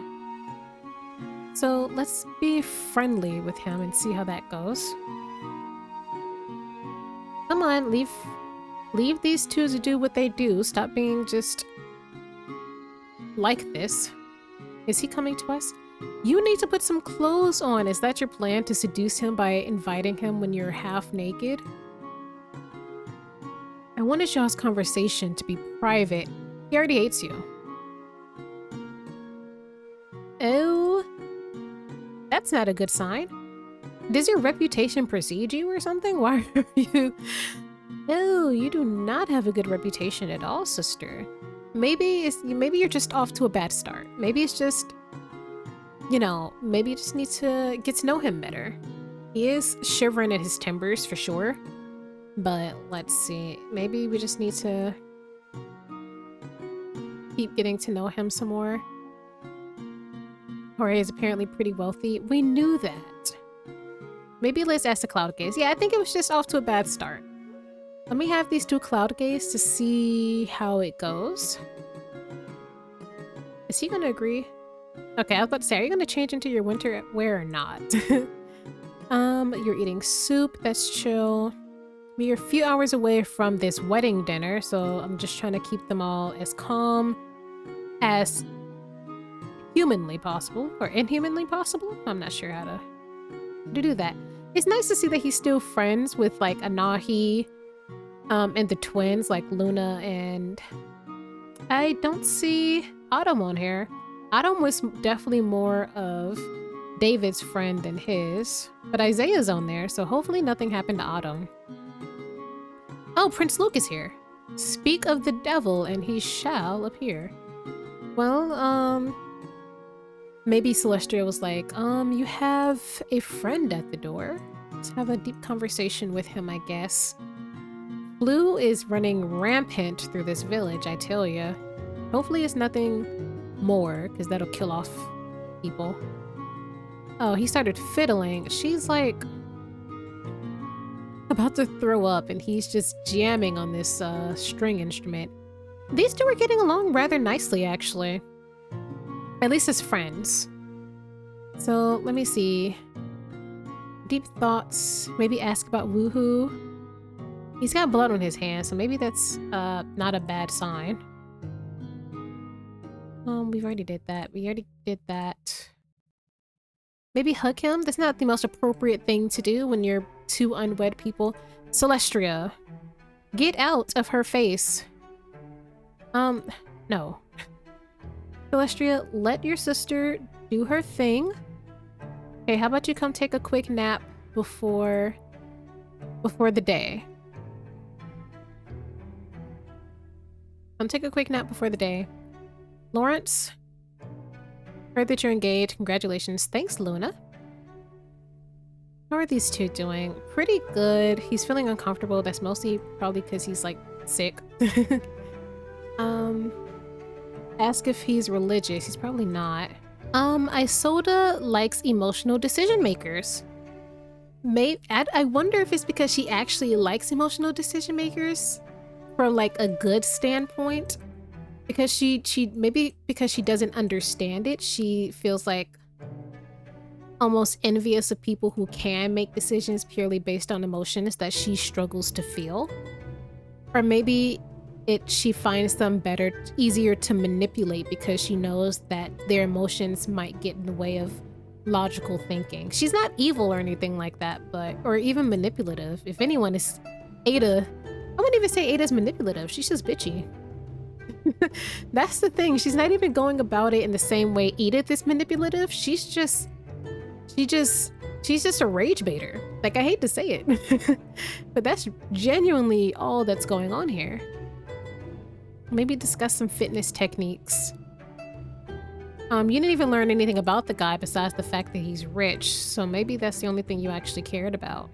Speaker 1: So let's be friendly with him and see how that goes. Come on, leave these two to do what they do. Stop being just like this. Is he coming to us? You need to put some clothes on. Is that your plan, to seduce him by inviting him when you're half naked? I wanted y'all's conversation to be private. He already hates you. Oh, that's not a good sign. Does your reputation precede you or something? Why are you... No, you do not have a good reputation at all, sister. Maybe you're just off to a bad start. Maybe it's just, you know, maybe you just need to get to know him better. He is shivering at his timbers for sure. But let's see, maybe we just need to keep getting to know him some more. Jorge is apparently pretty wealthy. We knew that. Maybe let's ask the cloud gaze. Yeah, I think it was just off to a bad start. Let me have these two cloud gaze to see how it goes. Is he gonna agree? Okay, I was about to say, are you gonna change into your winter wear or not? You're eating soup, that's chill. We are a few hours away from this wedding dinner, so I'm just trying to keep them all as calm as humanly possible, or inhumanly possible? I'm not sure how to do that. It's nice to see that he's still friends with like Anahi, and the twins like Luna, and I don't see Autumn on here. Autumn was definitely more of David's friend than his, but Isaiah's on there, so hopefully nothing happened to Autumn. Oh, Prince Luke is here. Speak of the devil and he shall appear. Well, maybe Celestia was like, you have a friend at the door. Let's have a deep conversation with him, I guess. Blue is running rampant through this village, I tell ya. Hopefully it's nothing more, because that'll kill off people. Oh, he started fiddling. She's like about to throw up, and he's just jamming on this string instrument. These two are getting along rather nicely, actually. At least as friends. So, let me see. Deep thoughts. Maybe ask about Woohoo. He's got blood on his hands, so maybe that's not a bad sign. We've already did that. We already did that. Maybe hug him? That's not the most appropriate thing to do when you're two unwed people. Celestria, get out of her face. No. Celestria, let your sister do her thing. Okay, how about you come take a quick nap before the day? Come take a quick nap before the day. Lawrence, heard that you're engaged. Congratulations. Thanks, Luna. How are these two doing? Pretty good. He's feeling uncomfortable. That's mostly probably because he's like sick. Ask if he's religious. He's probably not. Isolde likes emotional decision makers. I wonder if it's because she actually likes emotional decision makers from like a good standpoint. Because maybe because she doesn't understand it, she feels like almost envious of people who can make decisions purely based on emotions that she struggles to feel. Or maybe she finds them easier to manipulate because she knows that their emotions might get in the way of logical thinking. She's not evil or anything like that, or even manipulative. If anyone is Ada, I wouldn't even say Ada's manipulative. She's just bitchy. That's the thing. She's not even going about it in the same way Edith is manipulative. She's just a rage baiter. Like, I hate to say it, but that's genuinely all that's going on here. Maybe discuss some fitness techniques. You didn't even learn anything about the guy besides the fact that he's rich, so maybe that's the only thing you actually cared about.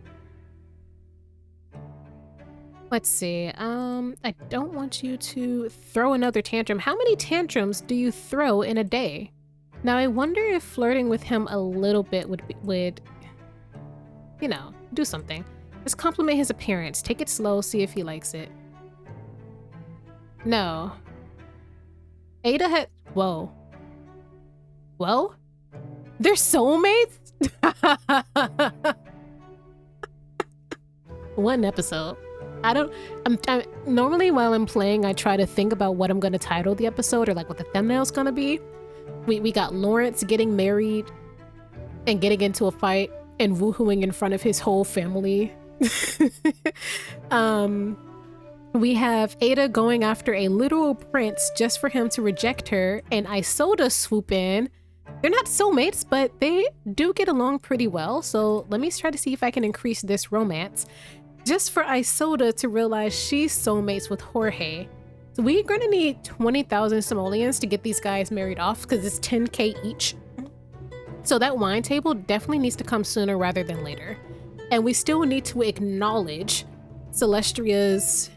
Speaker 1: Let's see, I don't want you to throw another tantrum. How many tantrums do you throw in a day? Now, I wonder if flirting with him a little bit would, you know, do something. Just compliment his appearance. Take it slow, see if he likes it. No. Ada had, whoa. Whoa? They're soulmates? One episode. I'm normally while I'm playing, I try to think about what I'm going to title the episode or like what the thumbnail's going to be. We got Lawrence getting married and getting into a fight and woohooing in front of his whole family. We have Ada going after a literal prince just for him to reject her, and Isoda swoop in. They're not soulmates, but they do get along pretty well, so let me try to see if I can increase this romance just for Isoda to realize she's soulmates with Jorge. So we're gonna need 20,000 simoleons to get these guys married off because it's 10k each. So that wine table definitely needs to come sooner rather than later. And we still need to acknowledge Celestria's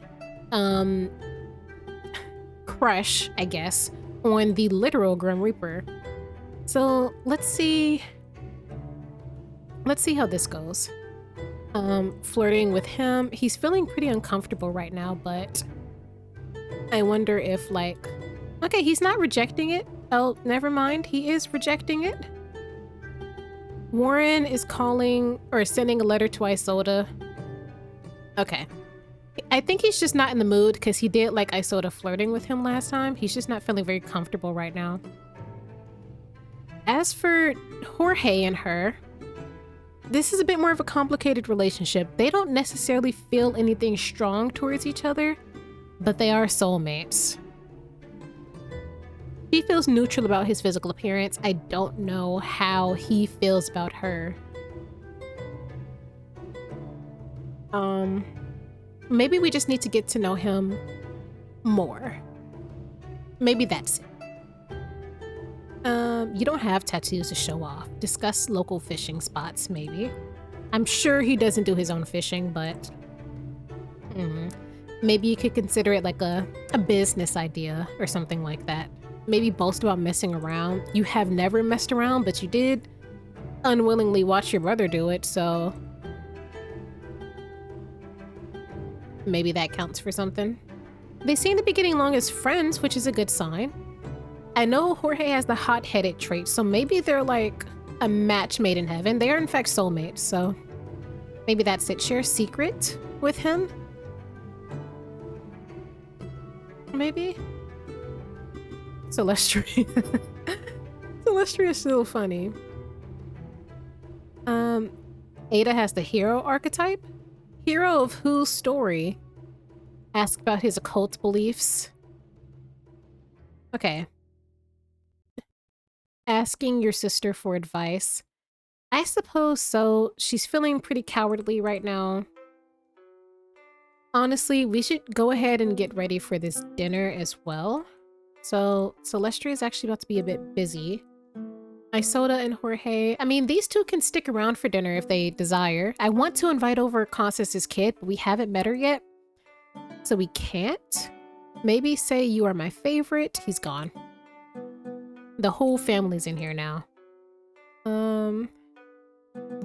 Speaker 1: crush, I guess, on the literal Grim Reaper. So let's see how this goes. Flirting with him. He's feeling pretty uncomfortable right now, but I wonder if like, okay, he's not rejecting it. Oh, never mind. He is rejecting it. Warren is calling or sending a letter to Isoda. Okay. I think he's just not in the mood because he did like Isoda flirting with him last time. He's just not feeling very comfortable right now. As for Jorge and her, this is a bit more of a complicated relationship. They don't necessarily feel anything strong towards each other, but they are soulmates. He feels neutral about his physical appearance. I don't know how he feels about her. Maybe we just need to get to know him more. Maybe that's it. You don't have tattoos to show off. Discuss local fishing spots, maybe. I'm sure he doesn't do his own fishing, but maybe you could consider it like a business idea or something like that. Maybe boast about messing around. You have never messed around, but you did unwillingly watch your brother do it, so maybe that counts for something. They seem to be getting along as friends, which is a good sign. I know Jorge has the hot-headed trait, so maybe they're like a match made in heaven. They are in fact soulmates, so maybe that's it. Share a secret with him? Maybe? Celestria. Celestria is still funny. Ada has the hero archetype. Hero of whose story? Ask about his occult beliefs. Okay. Asking your sister for advice. I suppose so. She's feeling pretty cowardly right now. Honestly, we should go ahead and get ready for this dinner as well. So Celestria is actually about to be a bit busy. Isoda and Jorge, I mean, these two can stick around for dinner if they desire. I want to invite over Constance's kid, but we haven't met her yet. So we can't. Maybe say you are my favorite. He's gone. The whole family's in here now.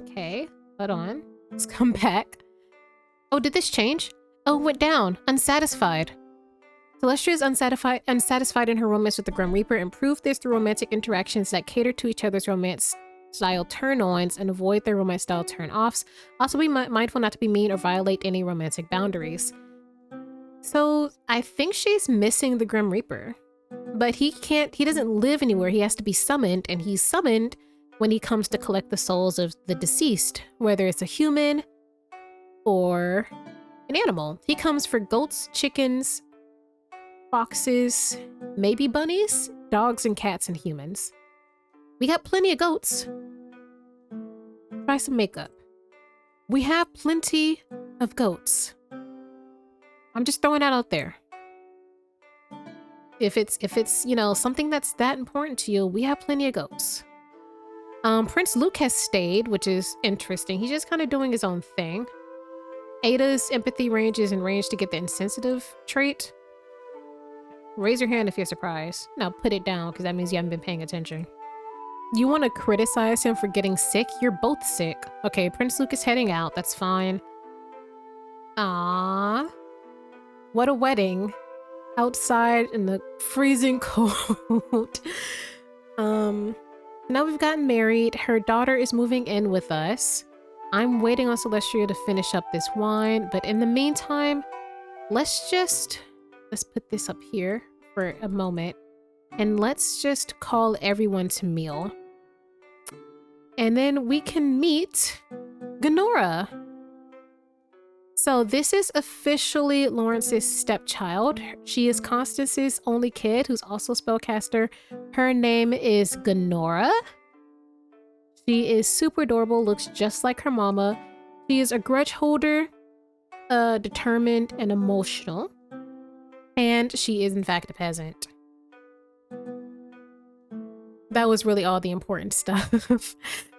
Speaker 1: Okay, hold on. Let's come back. Oh, did this change? Oh, it went down. Unsatisfied. Celestia is unsatisfied in her romance with the Grim Reaper. Improve this through romantic interactions that cater to each other's romance style turn-ons and avoid their romance style turn-offs. Also be mindful not to be mean or violate any romantic boundaries. So I think she's missing the Grim Reaper. But he doesn't live anywhere. He has to be summoned, and he's summoned when he comes to collect the souls of the deceased, whether it's a human or an animal. He comes for goats, chickens, foxes, maybe bunnies, dogs and cats and humans. We got plenty of goats. Try some makeup. We have plenty of goats. I'm just throwing that out there. If it's, you know, something that's that important to you, we have plenty of goats. Prince Luke has stayed, which is interesting. He's just kind of doing his own thing. Ada's empathy range is in range to get the insensitive trait. Raise your hand if you're surprised. Now put it down, because that means you haven't been paying attention. You want to criticize him for getting sick? You're both sick. Okay, Prince Luke is heading out. That's fine. Aww. What a wedding. outside in the freezing cold. Now we've gotten married. Her daughter is moving in with us. I'm waiting on Celestia to finish up this wine, but in the meantime, let's put this up here for a moment, and let's just call everyone to meal. And then we can meet Ganora. So this is officially Lawrence's stepchild. She is Constance's only kid, who's also spellcaster. Her name is Ganora. She is super adorable, looks just like her mama. She is a grudge holder, determined and emotional. And she is in fact a peasant. That was really all the important stuff.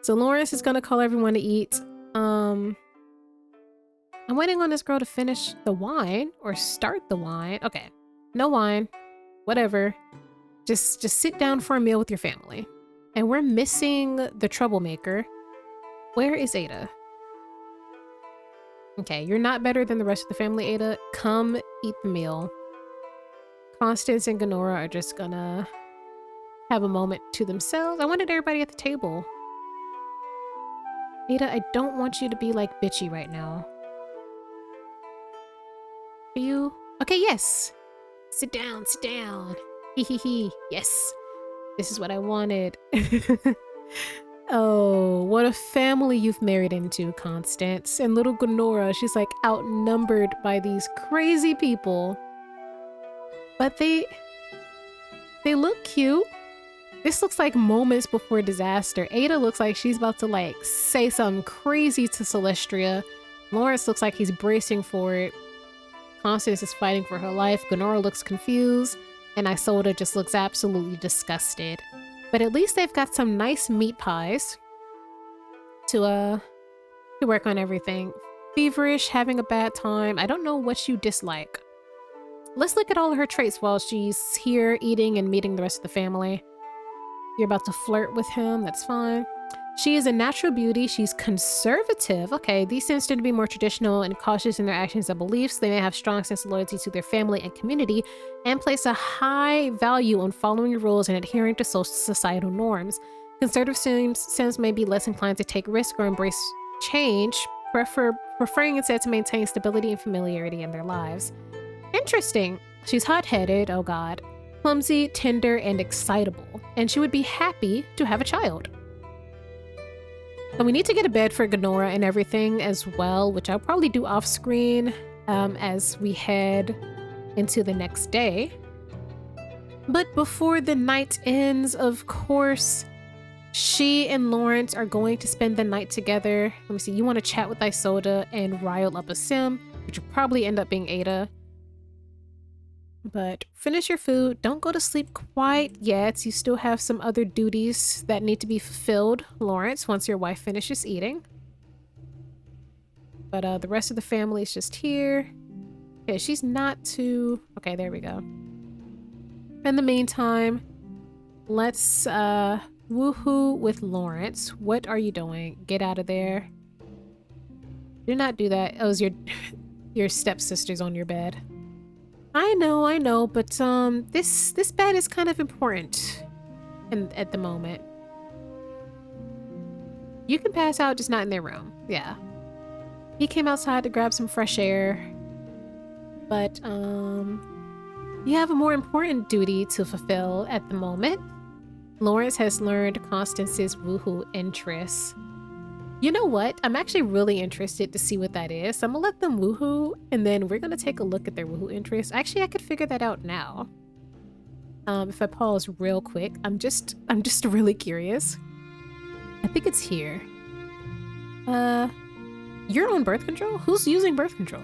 Speaker 1: So Lawrence is gonna call everyone to eat. I'm waiting on this girl to finish the wine or start the wine. Okay, no wine, whatever. Just sit down for a meal with your family. And we're missing the troublemaker. Where is Ada? Okay, you're not better than the rest of the family, Ada. Come eat the meal. Constance and Ganora are just gonna have a moment to themselves. I wanted everybody at the table. Ada, I don't want you to be like bitchy right now. Are you? Okay, yes. Sit down, sit down. Hee hee hee. Yes. This is what I wanted. Oh, what a family you've married into, Constance. And little Ganora, she's like outnumbered by these crazy people. But they look cute. This looks like moments before disaster. Ada looks like she's about to like say something crazy to Celestia. Lawrence looks like he's bracing for it. Constance is fighting for her life. Ganora looks confused. And Isolde just looks absolutely disgusted. But at least they've got some nice meat pies to work on everything. Feverish, having a bad time. I don't know what you dislike. Let's look at all of her traits while she's here eating and meeting the rest of the family. You're about to flirt with him, that's fine. She is a natural beauty. She's conservative. Okay, these Sims tend to be more traditional and cautious in their actions and beliefs. They may have strong sense of loyalty to their family and community and place a high value on following rules and adhering to social societal norms. Conservative Sims may be less inclined to take risks or embrace change, preferring instead to maintain stability and familiarity in their lives. Interesting. She's hot-headed, oh god, clumsy, tender, and excitable, and she would be happy to have a child. And we need to get a bed for Ganora and everything as well, which I'll probably do off screen as we head into the next day. But before the night ends, of course, she and Lawrence are going to spend the night together. Let me see, you want to chat with Isolde and rile up a sim, which will probably end up being Ada. But finish your food. Don't go to sleep quite yet. You still have some other duties that need to be fulfilled, Lawrence, once your wife finishes eating. But the rest of the family is just here. Okay, she's not too... Okay, there we go. In the meantime, let's woohoo with Lawrence. What are you doing? Get out of there. Do not do that. Oh, your stepsister's on your bed. I know, but this bed is kind of important at the moment. You can pass out, just not in their room. Yeah. He came outside to grab some fresh air. But you have a more important duty to fulfill at the moment. Lawrence has learned Constance's woohoo interests. You know what? I'm actually really interested to see what that is. So I'm gonna let them woohoo, and then we're gonna take a look at their woohoo interests. Actually, I could figure that out now. If I pause real quick, I'm just really curious. I think it's here. You're on birth control? Who's using birth control?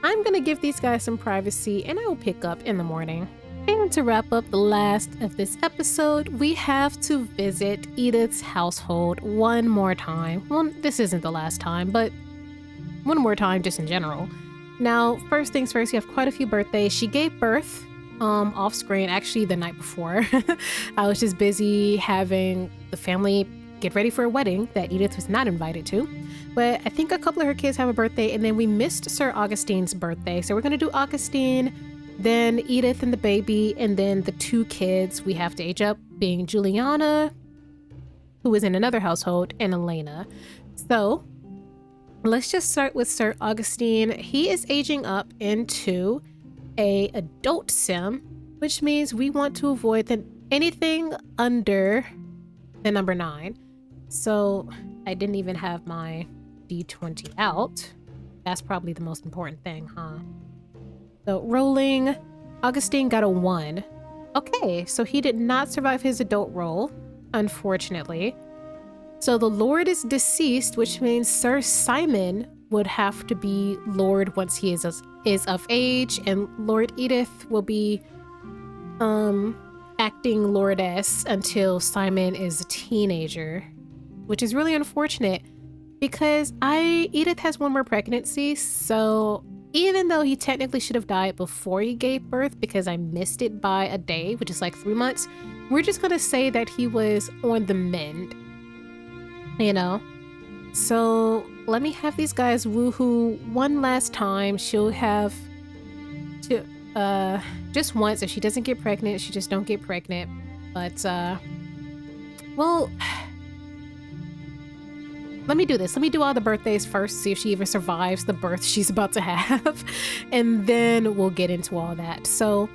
Speaker 1: I'm gonna give these guys some privacy, and I will pick up in the morning. And to wrap up the last of this episode, we have to visit Edith's household one more time. Well, this isn't the last time, but one more time just in general. Now, first things first, you have quite a few birthdays. She gave birth off screen, actually the night before. I was just busy having the family get ready for a wedding that Edith was not invited to. But I think a couple of her kids have a birthday, and then we missed Sir Augustine's birthday. So we're gonna do Augustine then Edith and the baby, and then the 2 kids we have to age up, being Juliana, who is in another household, and Elena. So let's just start with Sir Augustine. He is aging up into a adult sim, which means we want to avoid anything under the number 9. So I didn't even have my D20 out. That's probably the most important thing, huh? So rolling, Augustine got a 1. Okay, so he did not survive his adult role, unfortunately. So the Lord is deceased, which means Sir Simon would have to be Lord once he is of age, and Lord Edith will be acting Lordess until Simon is a teenager, which is really unfortunate because Edith has 1 more pregnancy, so even though he technically should have died before he gave birth because I missed it by a day, which is like 3 months, we're just gonna say that he was on the mend, you know? So let me have these guys woohoo one last time. She'll have to, just once. If she doesn't get pregnant, she just don't get pregnant. But, well, let me do this. Let me do all the birthdays first, see if she even survives the birth she's about to have. And then we'll get into all that. So,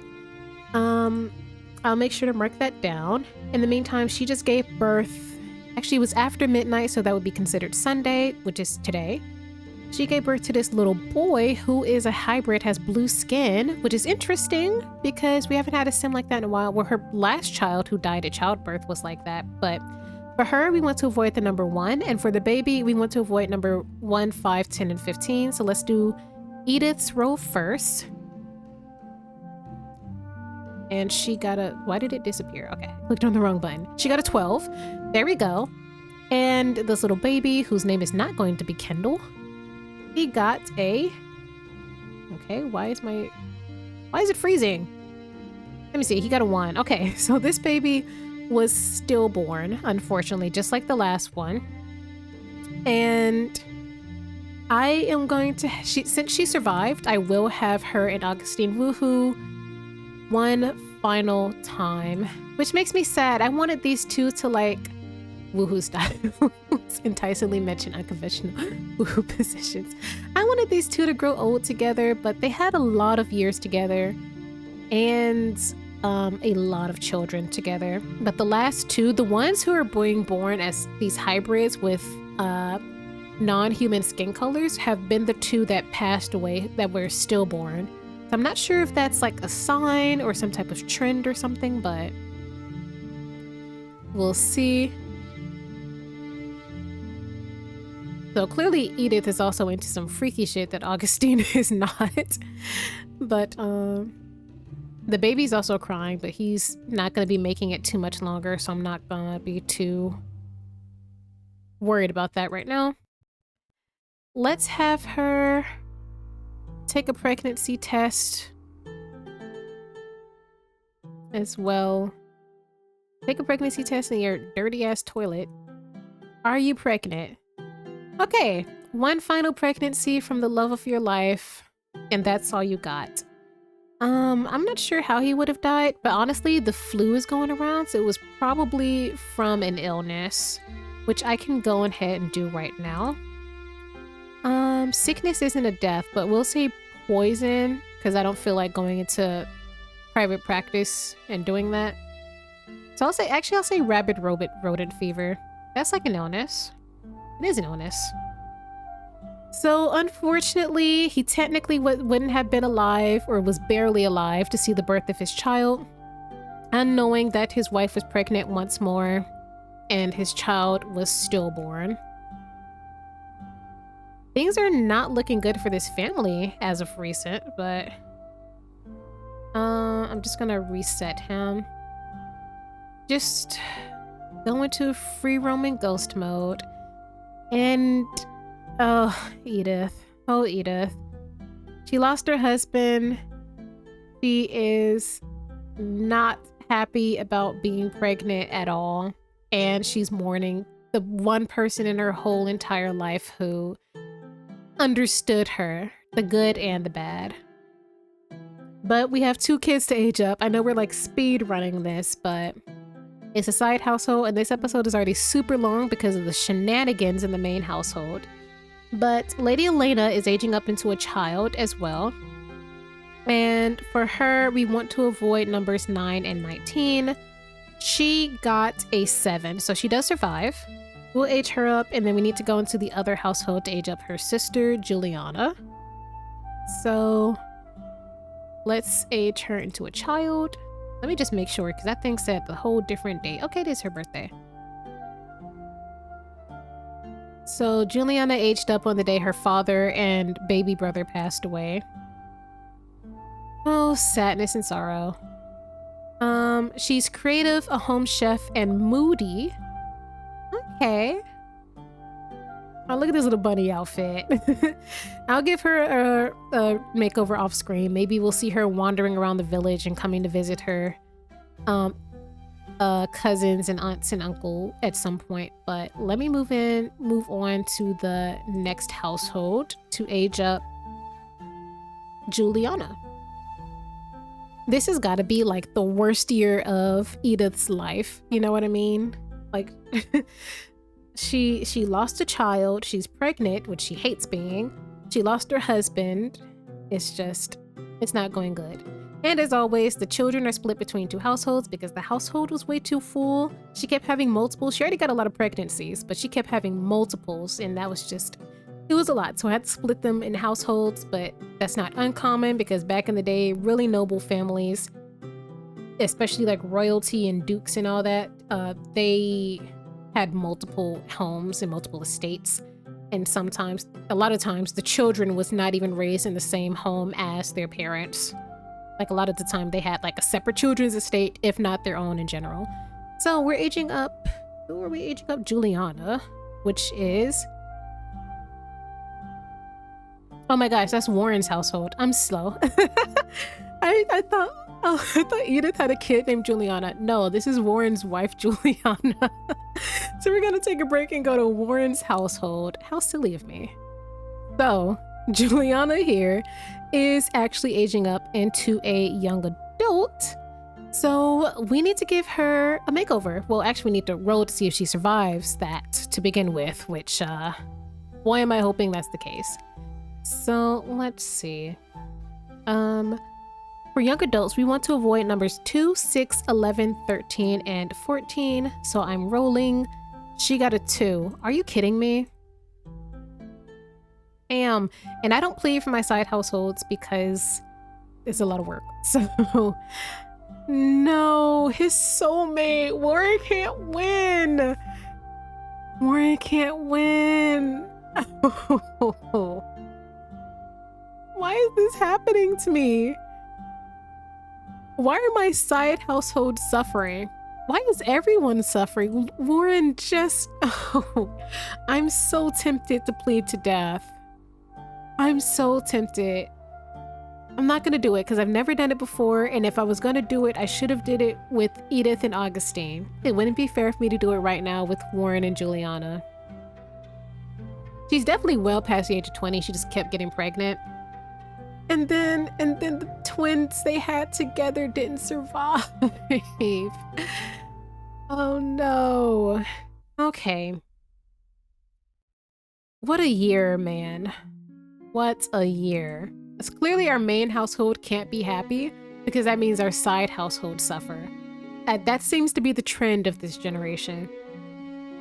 Speaker 1: I'll make sure to mark that down. In the meantime, she just gave birth. Actually, it was after midnight, so that would be considered Sunday, which is today. She gave birth to this little boy who is a hybrid, has blue skin, which is interesting because we haven't had a sim like that in a while, where her last child who died at childbirth was like that. But for her, we want to avoid the number 1. And for the baby, we want to avoid number 1, 5, 10, and 15. So let's do Edith's roll first. And she got a, why did it disappear? Okay, clicked on the wrong button. She got a 12. There we go. And this little baby, whose name is not going to be Kendall, he got a, okay, why is it freezing? Let me see, he got a 1. Okay, so this baby was stillborn, unfortunately, just like the last one. And I am going to, since she survived, I will have her and Augustine woohoo one final time, which makes me sad. I wanted these 2 to like woohoo style, enticingly mention unconventional woohoo positions. I wanted these 2 to grow old together, but they had a lot of years together and a lot of children together. But the last 2, the ones who are being born as these hybrids with non-human skin colors, have been the 2 that passed away that were stillborn. So I'm not sure if that's like a sign or some type of trend or something, but we'll see. So clearly Edith is also into some freaky shit that Augustine is not. But the baby's also crying, but he's not going to be making it too much longer, so I'm not going to be too worried about that right now. Let's have her take a pregnancy test as well. Take a pregnancy test in your dirty ass toilet. Are you pregnant? Okay, 1 final pregnancy from the love of your life, and that's all you got. I'm not sure how he would have died, but honestly, the flu is going around, so it was probably from an illness, which I can go ahead and do right now. Sickness isn't a death, but we'll say poison, because I don't feel like going into private practice and doing that. So I'll say rabid rodent fever. That's like an illness. It is an illness. So unfortunately, he technically wouldn't have been alive, or was barely alive, to see the birth of his child, unknowing that his wife was pregnant once more and his child was stillborn. Things are not looking good for this family as of recent, but I'm just gonna reset him. Just go into free roaming ghost mode. And oh, Edith. Oh, Edith. She lost her husband. She is not happy about being pregnant at all. And she's mourning the one person in her whole entire life who understood her, the good and the bad. But we have 2 kids to age up. I know we're like speed running this, but it's a side household, and this episode is already super long because of the shenanigans in the main household. But Lady Elena is aging up into a child as well. And for her, we want to avoid numbers 9 and 19. She got a 7, so she does survive. We'll age her up, and then we need to go into the other household to age up her sister, Juliana. So let's age her into a child. Let me just make sure, because that thing said the whole different date. Okay, it is her birthday. So Juliana aged up on the day her father and baby brother passed away. Oh, sadness and sorrow. She's creative, a home chef, and moody. Okay. Oh, look at this little bunny outfit. I'll give her a makeover off screen. Maybe we'll see her wandering around the village and coming to visit her cousins and aunts and uncle at some point. But let me move on to the next household to age up Juliana. This has got to be like the worst year of Edith's life. You know what I mean? Like she lost a child. She's pregnant, which she hates being. She lost her husband. It's not going good. And as always, the children are split between 2 households because the household was way too full. She kept having multiples. She already got a lot of pregnancies, but she kept having multiples, and that was it was a lot. So I had to split them in households, but that's not uncommon because back in the day, really noble families, especially like royalty and dukes and all that, they had multiple homes and multiple estates. And a lot of times, the children was not even raised in the same home as their parents. Like a lot of the time, they had like a separate children's estate, if not their own in general. So we're aging up. Who are we aging up? Juliana, which is... Oh my gosh, that's Warren's household. I'm slow. I thought Edith had a kid named Juliana. No, this is Warren's wife, Juliana. So we're gonna take a break and go to Warren's household. How silly of me. So Juliana here is actually aging up into a young adult. So we need to give her a makeover. Well, actually we need to roll to see if she survives that to begin with, which boy am I hoping that's the case. So let's see. For young adults, we want to avoid numbers 2, 6, 11, 13, and 14. So I'm rolling. She got a 2. Are you kidding me? And I don't plead for my side households because it's a lot of work. So no, his soulmate. Warren can't win. Warren can't win. Why is this happening to me? Why are my side households suffering? Why is everyone suffering? Warren just... Oh, I'm so tempted to plead to death. I'm so tempted. I'm not gonna do it because I've never done it before, and if I was gonna do it, I should have did it with Edith and Augustine. It wouldn't be fair for me to do it right now with Warren and Juliana. She's definitely well past the age of 20. She just kept getting pregnant. And then the twins they had together didn't survive. Oh no. Okay. What a year, man. What a year. It's clearly our main household can't be happy because that means our side households suffer. That seems to be the trend of this generation.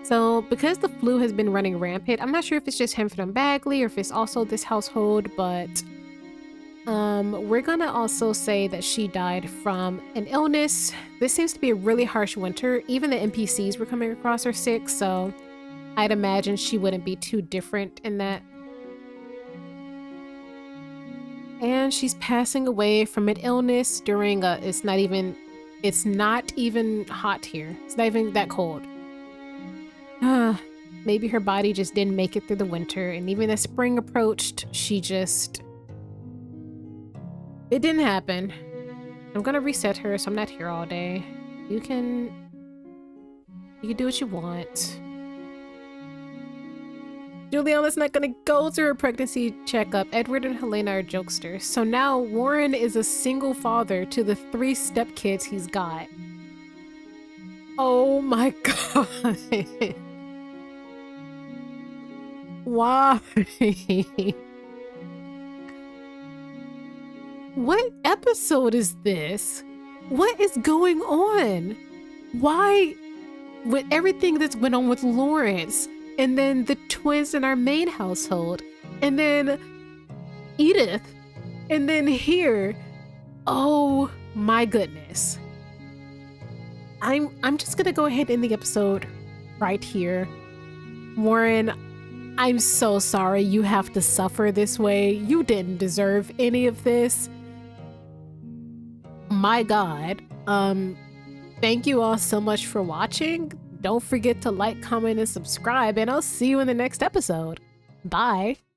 Speaker 1: So because the flu has been running rampant, I'm not sure if it's just Hemford and Bagley or if it's also this household, but we're gonna also say that she died from an illness. This seems to be a really harsh winter. Even the NPCs we're coming across are sick, so I'd imagine she wouldn't be too different in that. And she's passing away from an illness during it's not even hot here. It's not even that cold. Maybe her body just didn't make it through the winter, and even as spring approached, it didn't happen. I'm gonna reset her so I'm not here all day. You can do what you want. Juliana's not gonna go to her pregnancy checkup. Edward and Helena are jokesters. So now Warren is a single father to the 3 stepkids he's got. Oh my god. Why? What episode is this? What is going on? Why, with everything that's went on with Lawrence, and then the twins in our main household, and then Edith, and then here, oh my goodness. I'm just gonna go ahead and end the episode right here. Warren, I'm so sorry you have to suffer this way. You didn't deserve any of this. My God. Thank you all so much for watching. Don't forget to like, comment, and subscribe, and I'll see you in the next episode. Bye.